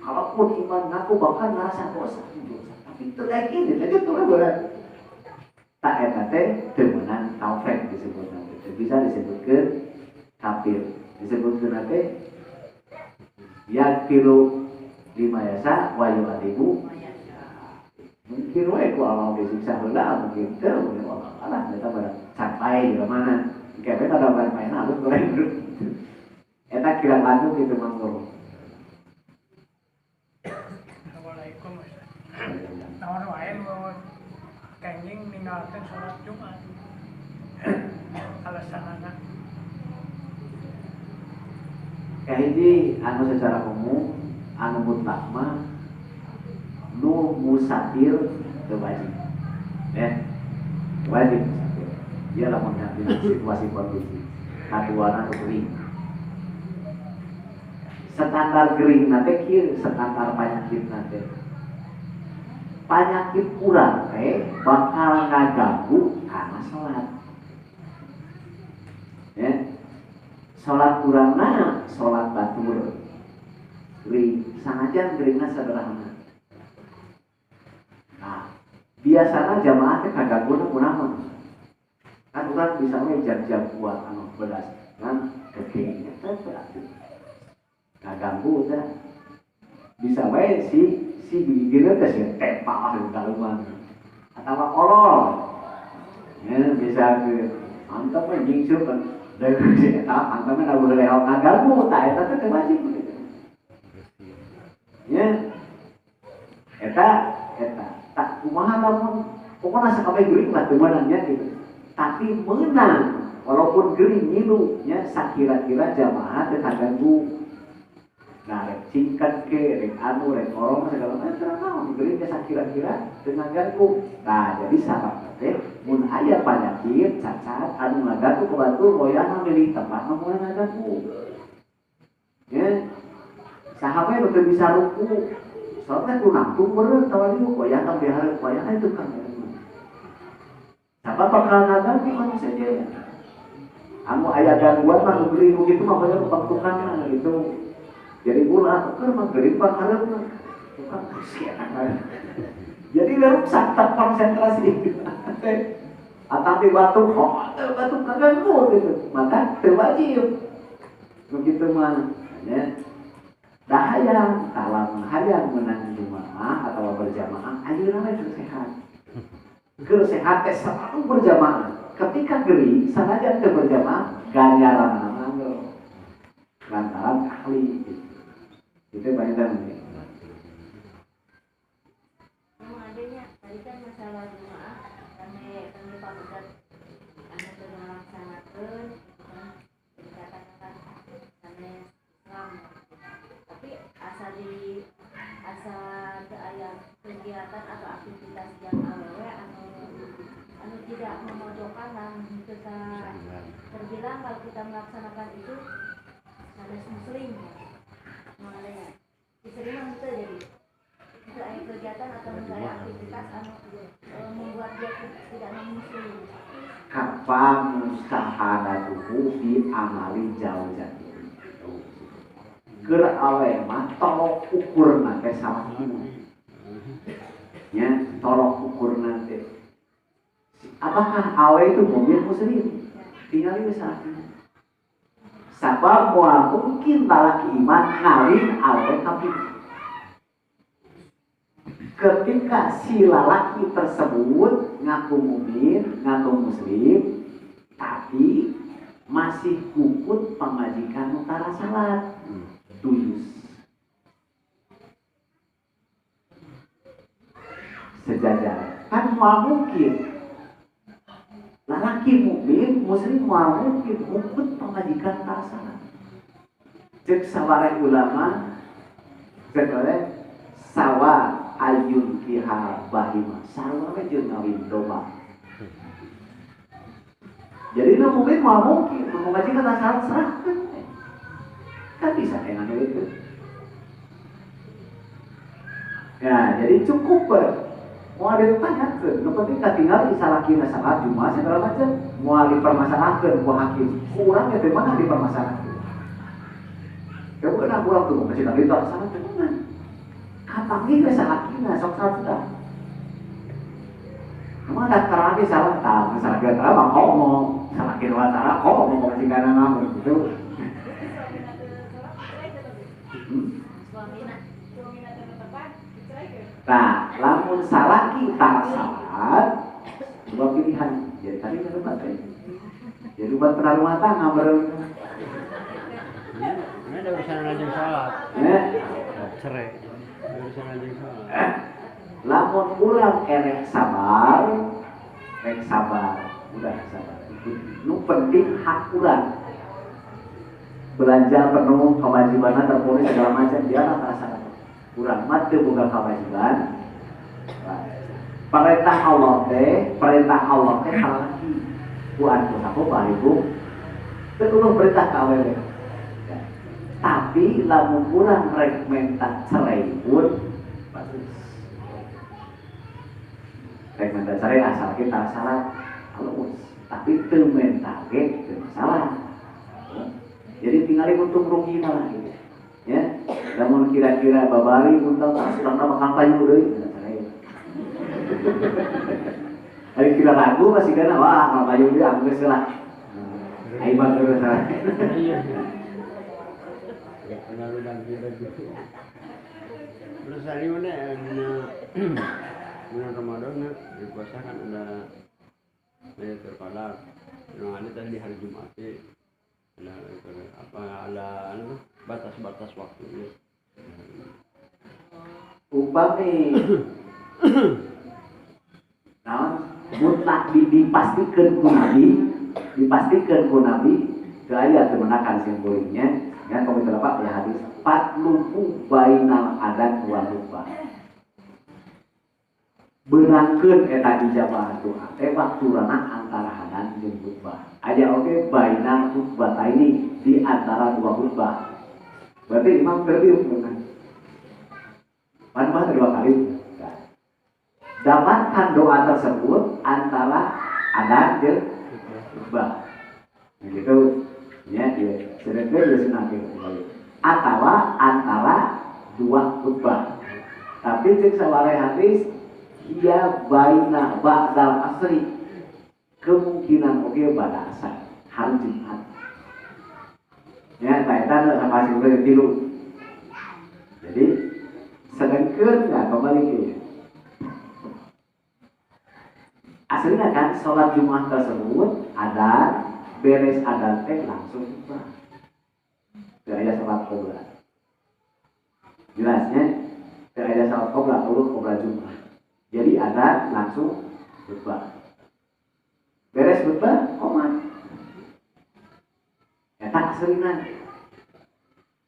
Kalaupun iman ngaku bakal ngerasa dosa tapi teu yakin itu tuh berat. Tak eta teh teu meunang taufik disebutna teh bisa disebutkeun kafir disebutkeun teh yakfiru lima yasa wa yu'adibu mungkin we ku Allah disiksa heula mungkin teu mungkin Allah eta pada sampai di mana kebe kada main halus goreng eta kira lagu kitu mangko.
Assalamualaikum. Naon wae mun kenging ninggalkeun salat Jumat alasanana
kahiji anu secara umum anu mutlak mah nu musafir teu wajib. Wajib musafir. Dia lamun dina situasi kondisi. Kaduana teu gering. Standar gering nate kieu standar penyakit nate. Penyakit urang teh bakal ngaganggu kana salat. Ya. Salat urang na salat batur gering sanajan geringna sederhana. Nah biasanya jamaah teh kaganggu kunaon kan urang bisa we jam-jam buat anu belas kan kekengnya teh berarti kaganggu teh bisa we si bibirna teh sieun tempah di daluman atawa olol ya bisa ke mantap we jingsup kan dari eta angkana da boleh lewat ngaganggu tah eta teh wajib gitu. Ya. Eta tak kumaha lamun pokona sakabeh geuring lah teu meunangnya gitu. Tapi meunang walaupun geuring ngilu nya sakira-kira jamaah teu kaganggu. Nah, rek singkat ke, rek anu, rek orong segala macam naon geuring nya sakira-kira teu ngaganggu. Nah, jadi sahabat teh mun aya penyakit cacat anu ngaganggu ke batur goyahna milih tempat nu moal ngaganggu. Ya. Sahabat teu bisa ruku. Soalnya kunangtung beureut tawali goyahna bihareup goyahna itu kan. Sabab bakal ngaganggu manusia je. Anu aya gangguan mah nu geuring kitu mah goyah baktukanna gitu. Jadi ulah keur mah geuring pakareupna. Tukang kasihan. Jadi rusak tak konsentrasi. Atapi batuk batuk kaganggu gitu. Maka teu wajib. Begitu mah ya. Dah hayang menang jamaah atau berjamaah ayeuna we sehat. Keur sehat teh selalu berjamaah. Ketika geuring sanajan teu berjamaah ganjaranna mangga. Lantaran ahli gitu. Itu banyak
adanya tadi kan masalah jemaah kami pamudat anak teu ngalaksanakeun dikatakan kami Islam tapi asa teu aya kegiatan atau aktivitas yang awewe anu tidak memojokkan dan kita terbilang kalau kita melaksanakan itu sanes muslim mengenai istilah itu jadi itu ada kegiatan atau ada aktivitas anu membuat dia tidak non-muslim.
Kapa mustahadatuhu fi amali jauzati. Keur awe mah tolok ukurna teh salah ya, tolok ukurna teh. Apakah awe itu mobil muslim? Tinggal bisa. Sabab moal mungkin talaki iman ngalin awe kafir. Ketika si lalaki tersebut ngaku mukmin, ngaku muslim, tapi masih kukut pemajikan utara salat, tuyus. Sejajar, kan mau mungkin lalaki mukmin muslim moal mungkin mungkut pamajikan tasana cek sabaraha ulama cek sawa ayun fiha bahima sarua we jeung ngawin domba. Jadi nu mungkin moal mungkin pamajikan tasana serahkeun kan bisa enak itu. Ya, jadi cukup mau ditanyakeun, nu penting katinggal salakina salat Jumat segala macam, mau dipermasalahkeun ku hakim. Urang teh mana dipermasalahkeun. Ya beuna urang tuh masih tadi tak salah tenan. Kapangi we salakina sok sudah. Kamu ada karage salah ta, masalah kita mah ngomong, salakin watara ngomong majikan ngamun gitu. Nah, lamun salaki tak salat, dua pilihan. Jadi tadi kan jadi buat pernah rumah tangga bareng.
Ini ada urusan rajin salat. Cerai. Ada urusan rajin salat.
Lamun ulang erek sabar, udah sabar. Nu penting hak ulang. Belanja penuh kewajibannya terpenuhi segala macam dia lah rasa. Kurang mati bukan kewajiban. Perintah Allah teh halaki. Buat aku bariku. Terus perintah kawewe. Tapi lamun kurang rek minta cerai pun bagus. Rek minta cerai asal kita salah halus. Tapi teu minta ge teu masalah. Jadi tinggalin untung rugi malah gitu. Ya, namun kira-kira babari untung sudah bakal payu deui. Hari kira lagu masih kana wah mal payu deui aku geus lah. Ai bang terus salah.
Iya. Ya benar udah kira gitu. Terus hari mana bulan Ramadan di puasa kan ada Lailatul Qadar. Yang ada tadi hari Jumat ada batas-batas waktunya.
Upami nah mutlak dipastikan ku Nabi gaya kemenakan simbolnya ya komite apa ya hadis patluhu bainal adan wal khutbah beunangkeun eta ijabah doa teh wakturana antara adan jeung khutbah aja oke bainal khutbah ini di antara dua khutbah berarti imam berdiri dengan mana dua kali dapatkan doa tersebut antara adan jeung khutbah begitu ya sedekah atau antara dua khutbah tapi cek saware hadis ia baina ba'dal asri kemungkinan oke pada asar hari Jumat ya kaitan sama sing tilu jadi sedengkeun ya kembali ke aslinya kan sholat Jumat tersebut ada beres ada teh langsung khutbah ada sholat qobla jelasnya ada sholat qobla urut qobla Jumat jadi ada langsung khutbah beres khutbah qomat eta aslinan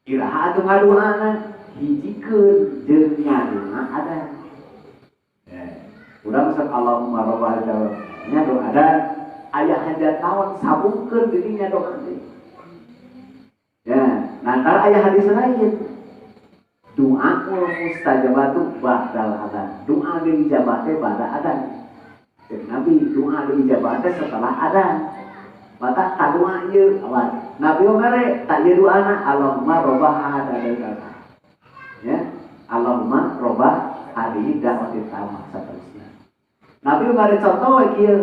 iraha atuh ngaduana hijikeun jeung ngaduna ada urang sok Allahumma rabbal nya doa ada aya hajat naon sabungkeun dirinya doa teh ya nantar aya hadis lain doaul mustajabatu ba'dal adzan doa diijabah teh ba'da adzan jeung Nabi doa diijabah teh setelah adzan mata tadoa ieu awan Nabi ngare tak ieu doana Allahumma rabbah hadzal ya Allahumma rabbah hadhihi da'watit tamah saterusna Nabi ngare contoh we kieu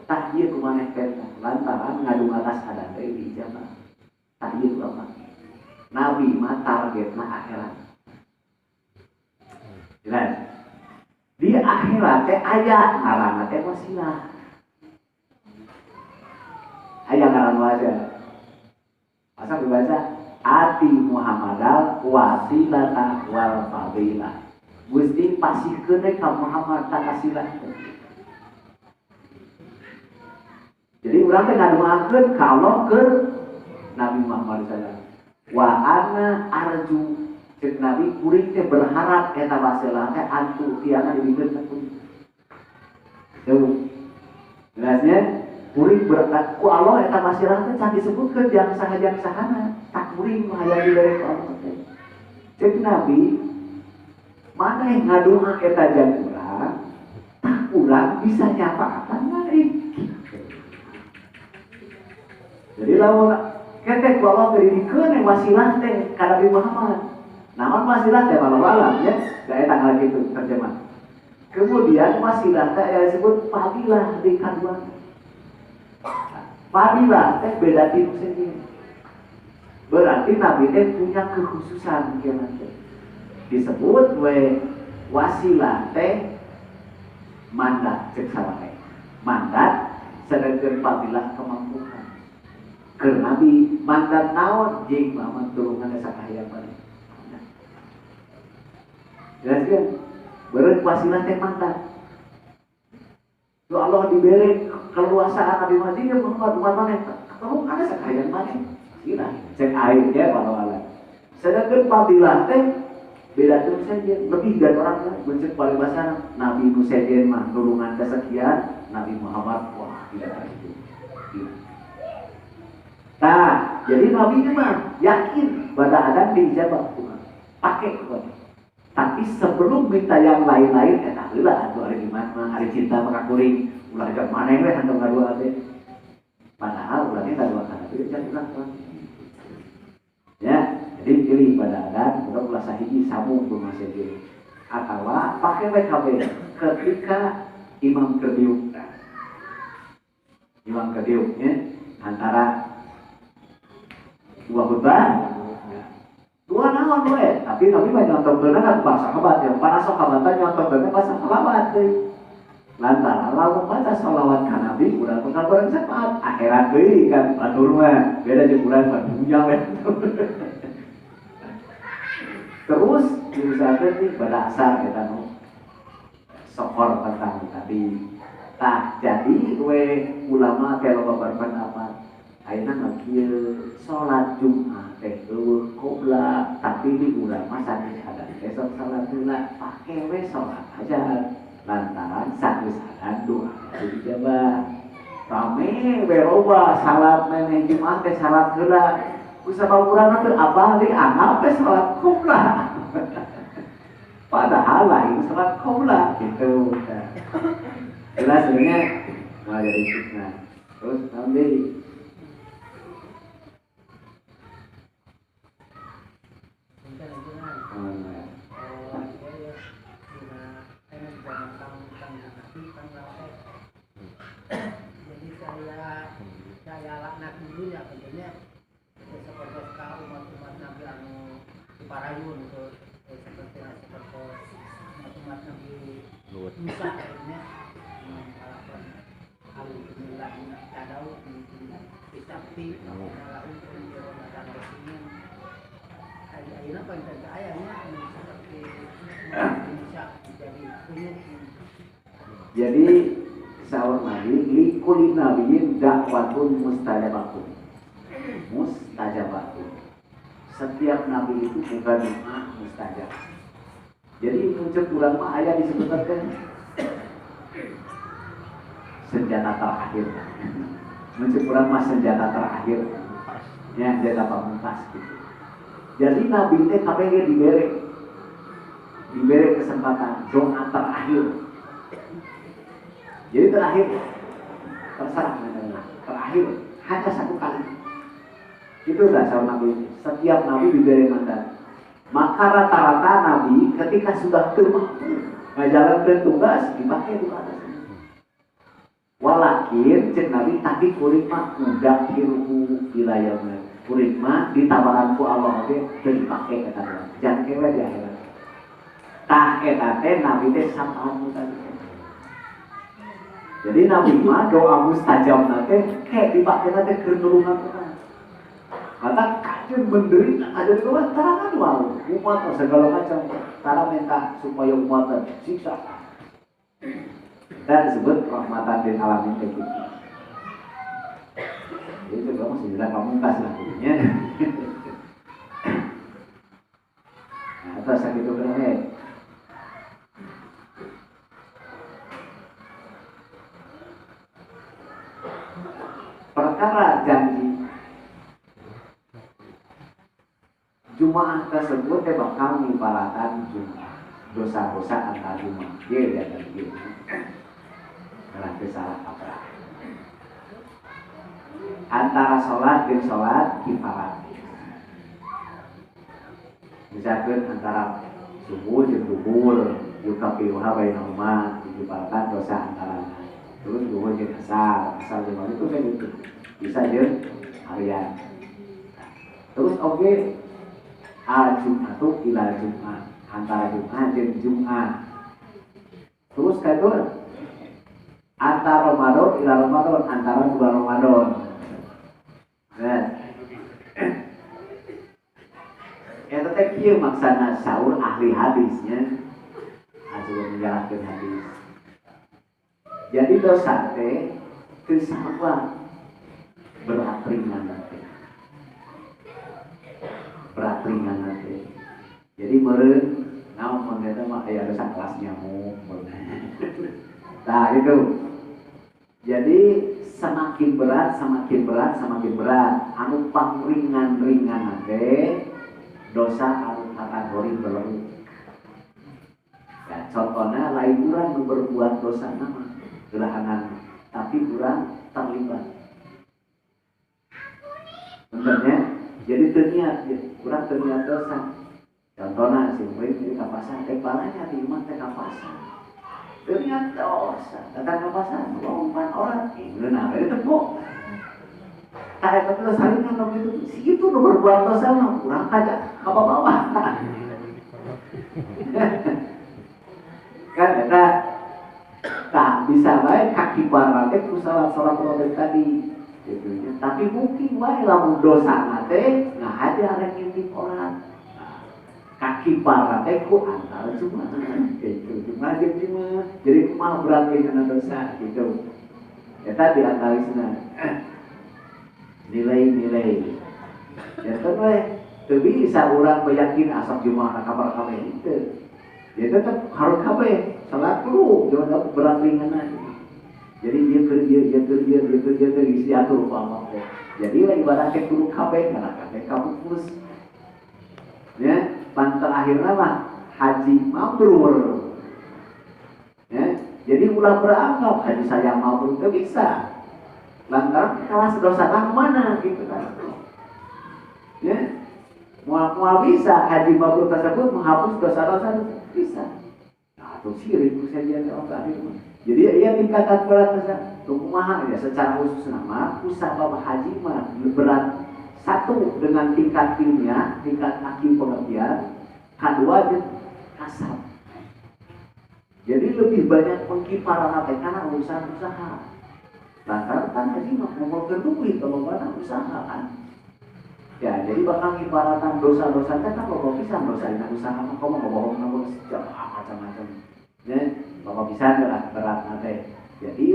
tak ieu kumaneh teh lantaran ngadu atas adzan teh diijabah tak ieu apa Nabi mah targetna akhirat jelas di akhirat teh aya ngaranna teh wasilah aya ngaran wasilah asal dibaca ati Muhammadal wasilata wal fadilah Gusti pasihkeun ka Muhammad tak kasilah Jadi urang teh ngadoakeun ka Allah ke Nabi Muhammad sallallahu. Wa ana arju cek Nabi kuring teh berharap eta baselah teh antu tiana dibikeun ka kuring. Tuh. Jelasnya kuring berkat ku Allah eta baselah teh can disebutkeun jang sahana tak kuring hayang dibere ka Allah teh. Cek Nabi maneh ngadoa eta jang urang tak urang bisa nyapaakan lain. Jadi lamun ketek Allah didikeun yang wasilah teh ka Nabi Muhammad. Naon wasilah teh walau ya, da eta ngala kitu terjemah. Kemudian wasilah teh disebut fadilah di kaduan. Fadilah teh beda ti nu sendiri. Berarti Nabi teh punya kekhususan kieu teh. Disebut we wasilah teh mandat cek sawae. Mandat sedangkeun fadilah kemampuan. Keur Nabi mandat naon jeung Muhammad turungan sakahayang bari. Jelas kan? Beureun wasilah teh mandat. Lu Allah diberi keluasaan Nabi Muhammad jeung Muhammad maneh turungan sakahayang bari. Sila cek aing ge walawala. Sedangkeun fadilah teh beda terus saja lebih dari orang lain mencek balik bahasa Nabi nu sejen mah turungan kesekian Nabi Muhammad wah tidak ada itu. Nah, jadi Nabi mah yakin pada Adam diijabah Tuhan. Pakai Tuhan. Tapi sebelum minta yang lain-lain, eta heula atuh ari iman mah ari cinta maka kuring ulah jak maneh we hantu ngadua teh. Padahal ulah teh ngadua kana teh can ulah Tuhan. Ya, jadi pilih pada Adam, udah ulah sahiji sambung ku masjid. Atawa pakai we kabeh ketika Imam Kediuk. Imam Kediuk ya antara dua beban, dua naon we, tapi Nabi banyak nyontokeun kan bahasa sahabat yang para sahabat nyontokeun bahasa sahabat deui. Lantaran lamun maca shalawat ka Nabi urang bakal bareng syafaat akhirat deui kan batur mah beda jeung urang mah dunya we. Terus diusahakeun nih pada asar kita nu sokor tentang tadi. Tah jadi we ulama teh loba berpendapat ayeuna mah kieu salat Jumat teh eueuh qobla tapi di ulama sanes ada besok salat heula pake we salat aja lantaran sanes ada doa dijabah rame we loba salat meneh Jumat teh salat heula ku sababaraha teh apa deui anggap teh salat qobla padahal lain salat qobla gitu jelas sebenarnya malah jadi fitnah terus nanti
saya laknat dulu ya tentunya seperti umat-umat Nabi anu diparayun seperti umat Nabi Musa akhirnya mengalakan hal inilah kadau disakti melakukan penyerotan resminya akhirnya paling ayahnya seperti Indonesia jadi kunyuk.
Jadi sahur Nabi likuli nabiyin dakwatun mustajabatun. Mustajabatun. Setiap nabi itu bukan doa mustajab. Jadi muncul ulama ayat disebutkan senjata terakhir. Muncul ulama senjata terakhir. Ya, senjata pamungkas gitu. Jadi nabi teh kabeh diberi kesempatan doa terakhir. Jadi terakhir terserah terakhir hanya satu kali. Itu dasar Nabi. Setiap Nabi diberi mandat. Maka rata-rata Nabi ketika sudah mampu ngajarankeun tugas dipakai doa tersebut. Walakin cek Nabi tapi kuring mah udah kiruhu wilayahna. Kuring mah ditawaran ku Allah teh teu dipake eta doa. Jangan kewe di akhirat. Tah eta teh Nabi teh sapaan tadi. Jadi Nabi mah doa mustajab nate kayak dipakai nate keturunan Tuhan. Kata kacau menderita aja doa tarangan mau umat segala macam cara minta supaya umat siksa. Dan disebut rahmatan lil alamin begitu. kamu sudah pamungkas lah punya. Nah, atau sakit itu kenapa? Perkara janji Jumaah tersebut bakal mengiparakan dosa-dosa antar Jumaah. Dia dan dia. Karena salah kaprah. Antara sholat dan sholat kifarat. Misalkan antara subuh dan duhur, yukafiruha bainahuma, dikiparakan dosa antara. Terus duhur dan asar Jumaah itu kan itu bisa je harian. Terus oke, al-Jum'atu ila Jum'ah, antara Jum'ah dan Jum'ah. Terus itu antara Ramadan ila Ramadan, antara bulan Ramadan. Nah, ya tetap kieu maksana saur ahli hadisnya, asuh menjelaskan hadis. Jadi dosa teh teu sabab berat ringan nanti. Berat ringan nanti. Jadi meureun naon mangga mah aya dosa kelas nyamuk. Nah, itu. Jadi semakin berat. Anu pang ringan nanti dosa anu kategori belum. Ya, contohnya lain urang berbuat dosa nama gelahanan, tapi urang terlibat. Benernya, jadi terniat, urang terniat dosa. Contohnya si murid di kapasan, palanya di iman teh kapasan. Terniat dosa, datang kapasan, lompat orang, benar, itu tepuk. Tak ada salingan dong itu, si itu udah berbuat dosa mah, kurang aja, apa-apa. Kan kita tak bisa baik kaki barang itu salat rawatib tadi, gitu. Tapi mungkin baik lamun dosa nate, nggak ada yang ngintip orang. Kaki barang itu antara cuma, gitu, cuma. Jadi malah berarti kena dosa, gitu. Kita dianalisna. Nilai-nilai. Ya kan bisa orang meyakin asal Jumaah kabar kabeh itu. Ya tetap harus kabeh salat dulu, jangan berat ringan aja. Jadi dia kerja isi atur apa. Jadi ibadah ke guru kabeh karena kabeh kampus. Ya, pantar akhirnya mah haji mabrur. Ya, jadi ulah beranggap haji saya mabrur itu bisa. Lantaran kelas dosa nang mana gitu kan. Ya. Mual bisa haji mabrur tersebut menghapus dosa-dosa bisa. Nah, itu syirik saja orang itu. Jadi ia tingkatan berat dosa. Kumaha ya secara khusus nama usaha haji mah berat satu dengan tingkat ilmiah, tingkat akil pengertian, kedua kasar. Jadi lebih banyak mengkiparan karena usaha-usaha. Lantaran kan haji mengumpulkan duit kalau mana usaha kan. Ya jadi bakal ibaratan dosa-dosa kan kalau bisa dosa ini usaha kamu mau bohong namun macam-macam. Ya bapak bisa berat nanti. Jadi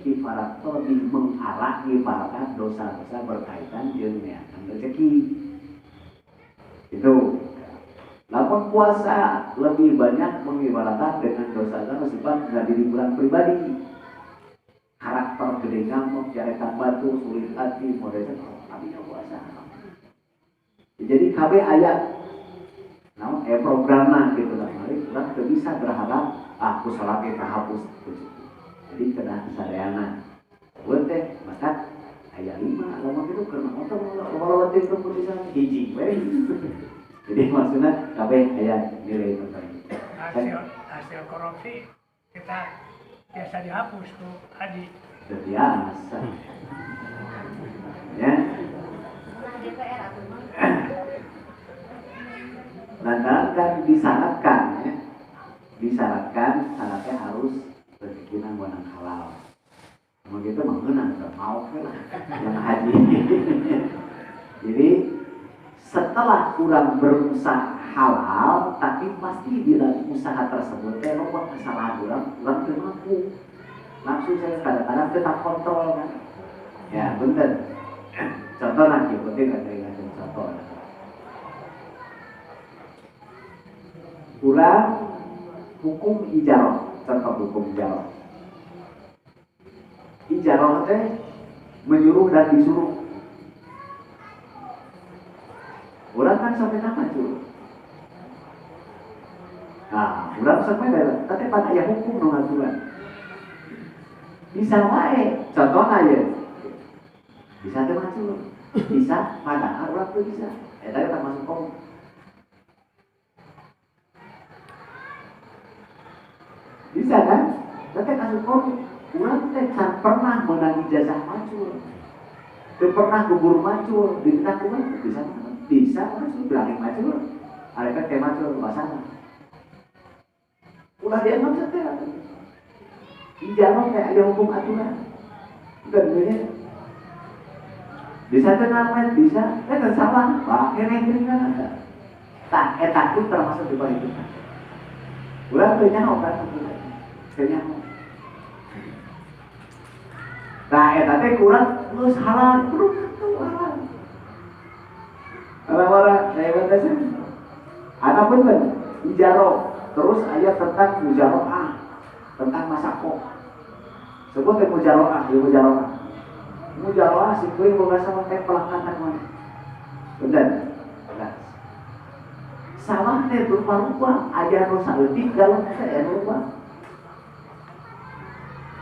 kifarat lebih mengarah ibaratkan dosa-dosa berkaitan dengan rezeki. Itu. Lalu puasa lebih banyak mengibaratkan dengan dosa-dosa sifat dari bulan pribadi. Karakter gede ngamuk, jarekan batu, sulit hati, modern, tapi nggak puasa. Jadi KB ayat, namun programnya gitu lah, mari kita bisa berharap, aku salat kita hapus, jadi kena sadayana. Buat teh, maka ayat 5, lama itu karena otak kalau waktu itu tulisan hiji, jadi maksudnya KB ayat nilai tertentu.
Hasil korupsi kita biasa dihapus tuh haji.
Biasa. Ya. Lantaran kan disyaratkan ya. Disyaratkan syaratnya harus berkeyakinan menang halal. Begitu mengenang mau lah yang haji. Jadi setelah kurang berusaha halal, tapi pasti di dalam usaha tersebut loba kesalahan kurang mampu. Langsung saya kadang-kadang tetap kontrol kan. Ya bener. Contoh nanti penting kan ingatkan contoh. Ulang hukum ijarah, contoh hukum ijarah. Ijarah teh menyuruh dan disuruh. Orang kan sampai nama cuy. Nah, orang sampai dah, tapi pada ayat hukum dong aturan. Bisa wae, contoh aja. Bisa teh macul, bisa, padahal orang tuh bisa. Tadi tak masuk kom. Bisa kan? Tapi kasus kom, orang teh kan pernah menang ijazah macul, tidak pernah gugur macul, diminta kuat bisa, bisa macul, bilangin macul, ada kan kayak macul bahasa. Ulah dianggap setia. Ijazah kayak ada hukum aturan. Bukan begitu. Bisa tenang, bisa. Kan salah. Akhirnya kan ada. Tak, takut termasuk di bawah itu. Ulah kenyang kan? Kenyang. Nah, tapi kurang terus halal, kurang itu halal. Orang-orang saya kata ada pun kan ijazah. Terus ayat tentang mujaroah, tentang masako. Sebut mujaroah, mujaroah. Mujaroah si kue bukan sama kayak pelangkatan mana. Benar, benar. Sama teh berupa-rupa, aja nusa lebih dalam saya rupa.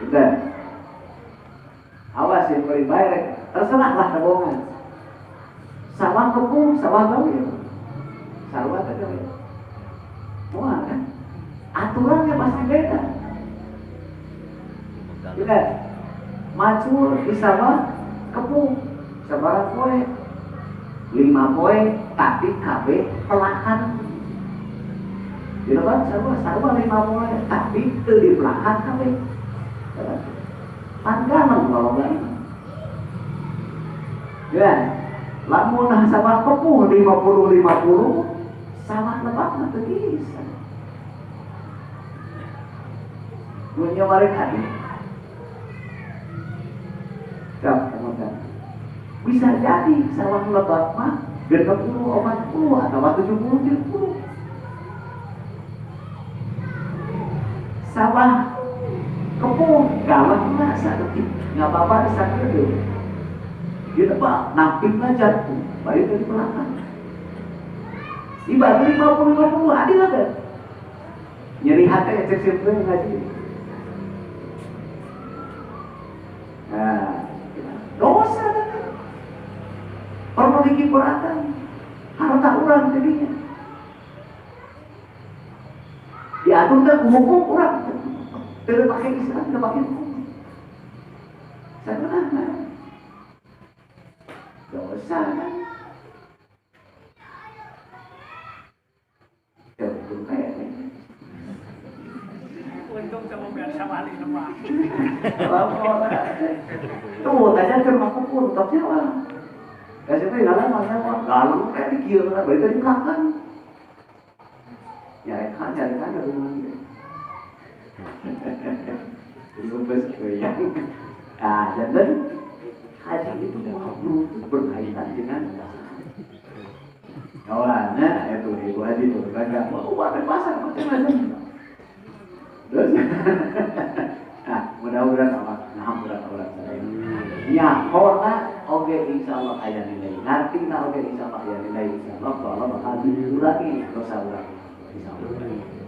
Benar. Awas yang paling baik, terserahlah kebohongan. Sama kepung, sama gawin, sama tergawin. Wah kan, aturannya pasti beda. Lihat, macul bisa mah kepung, sebarang poe, 5 poe, tapi KB pelakan. Gitu kan, sama 5 poe, tapi itu di pelakan KB. Panggangan kalau enggak. Ya, lamun sama kepung 50-50. Sama lebak itu bisa. Dunia mereka ini. Kemudian bisa jadi sawah lebak mah 60, 40 atau 70, 70. Sawah kepung galak nggak sakit, nggak apa-apa sakit dulu. Dia tebak, nampingnya jatuh, balik dari belakang. Dibagi 50-50 adil ada. Nyeri hati cek ngaji. Nah, dosa kan. Perlu dikibarkan. Harta orang jadinya. Diatur dan hukum orang. Tidak pakai Islam, tidak pakai hukum. Saya pernah. Dosa kan.
Untung kamu biar sama Ali lemah.
Tuh, tanya cuma kukur, tapi apa? Kasih tuh galang mana apa? Galang kayak dikira lah, berita di belakang. Cari kan dari mana? Lupas goyang. Ah, dan haji itu berkaitan dengan kawannya itu ibu haji itu kan nggak mau buat pasar macam-macam. Terus, nah mudah-mudahan Allah, mudah-mudahan saya. Ya, korna, oke insyaallah ayat nilai. Nanti oke insyaallah ayat nilai. Insyaallah kalau bakal diulangi dosa ulang. Insyaallah.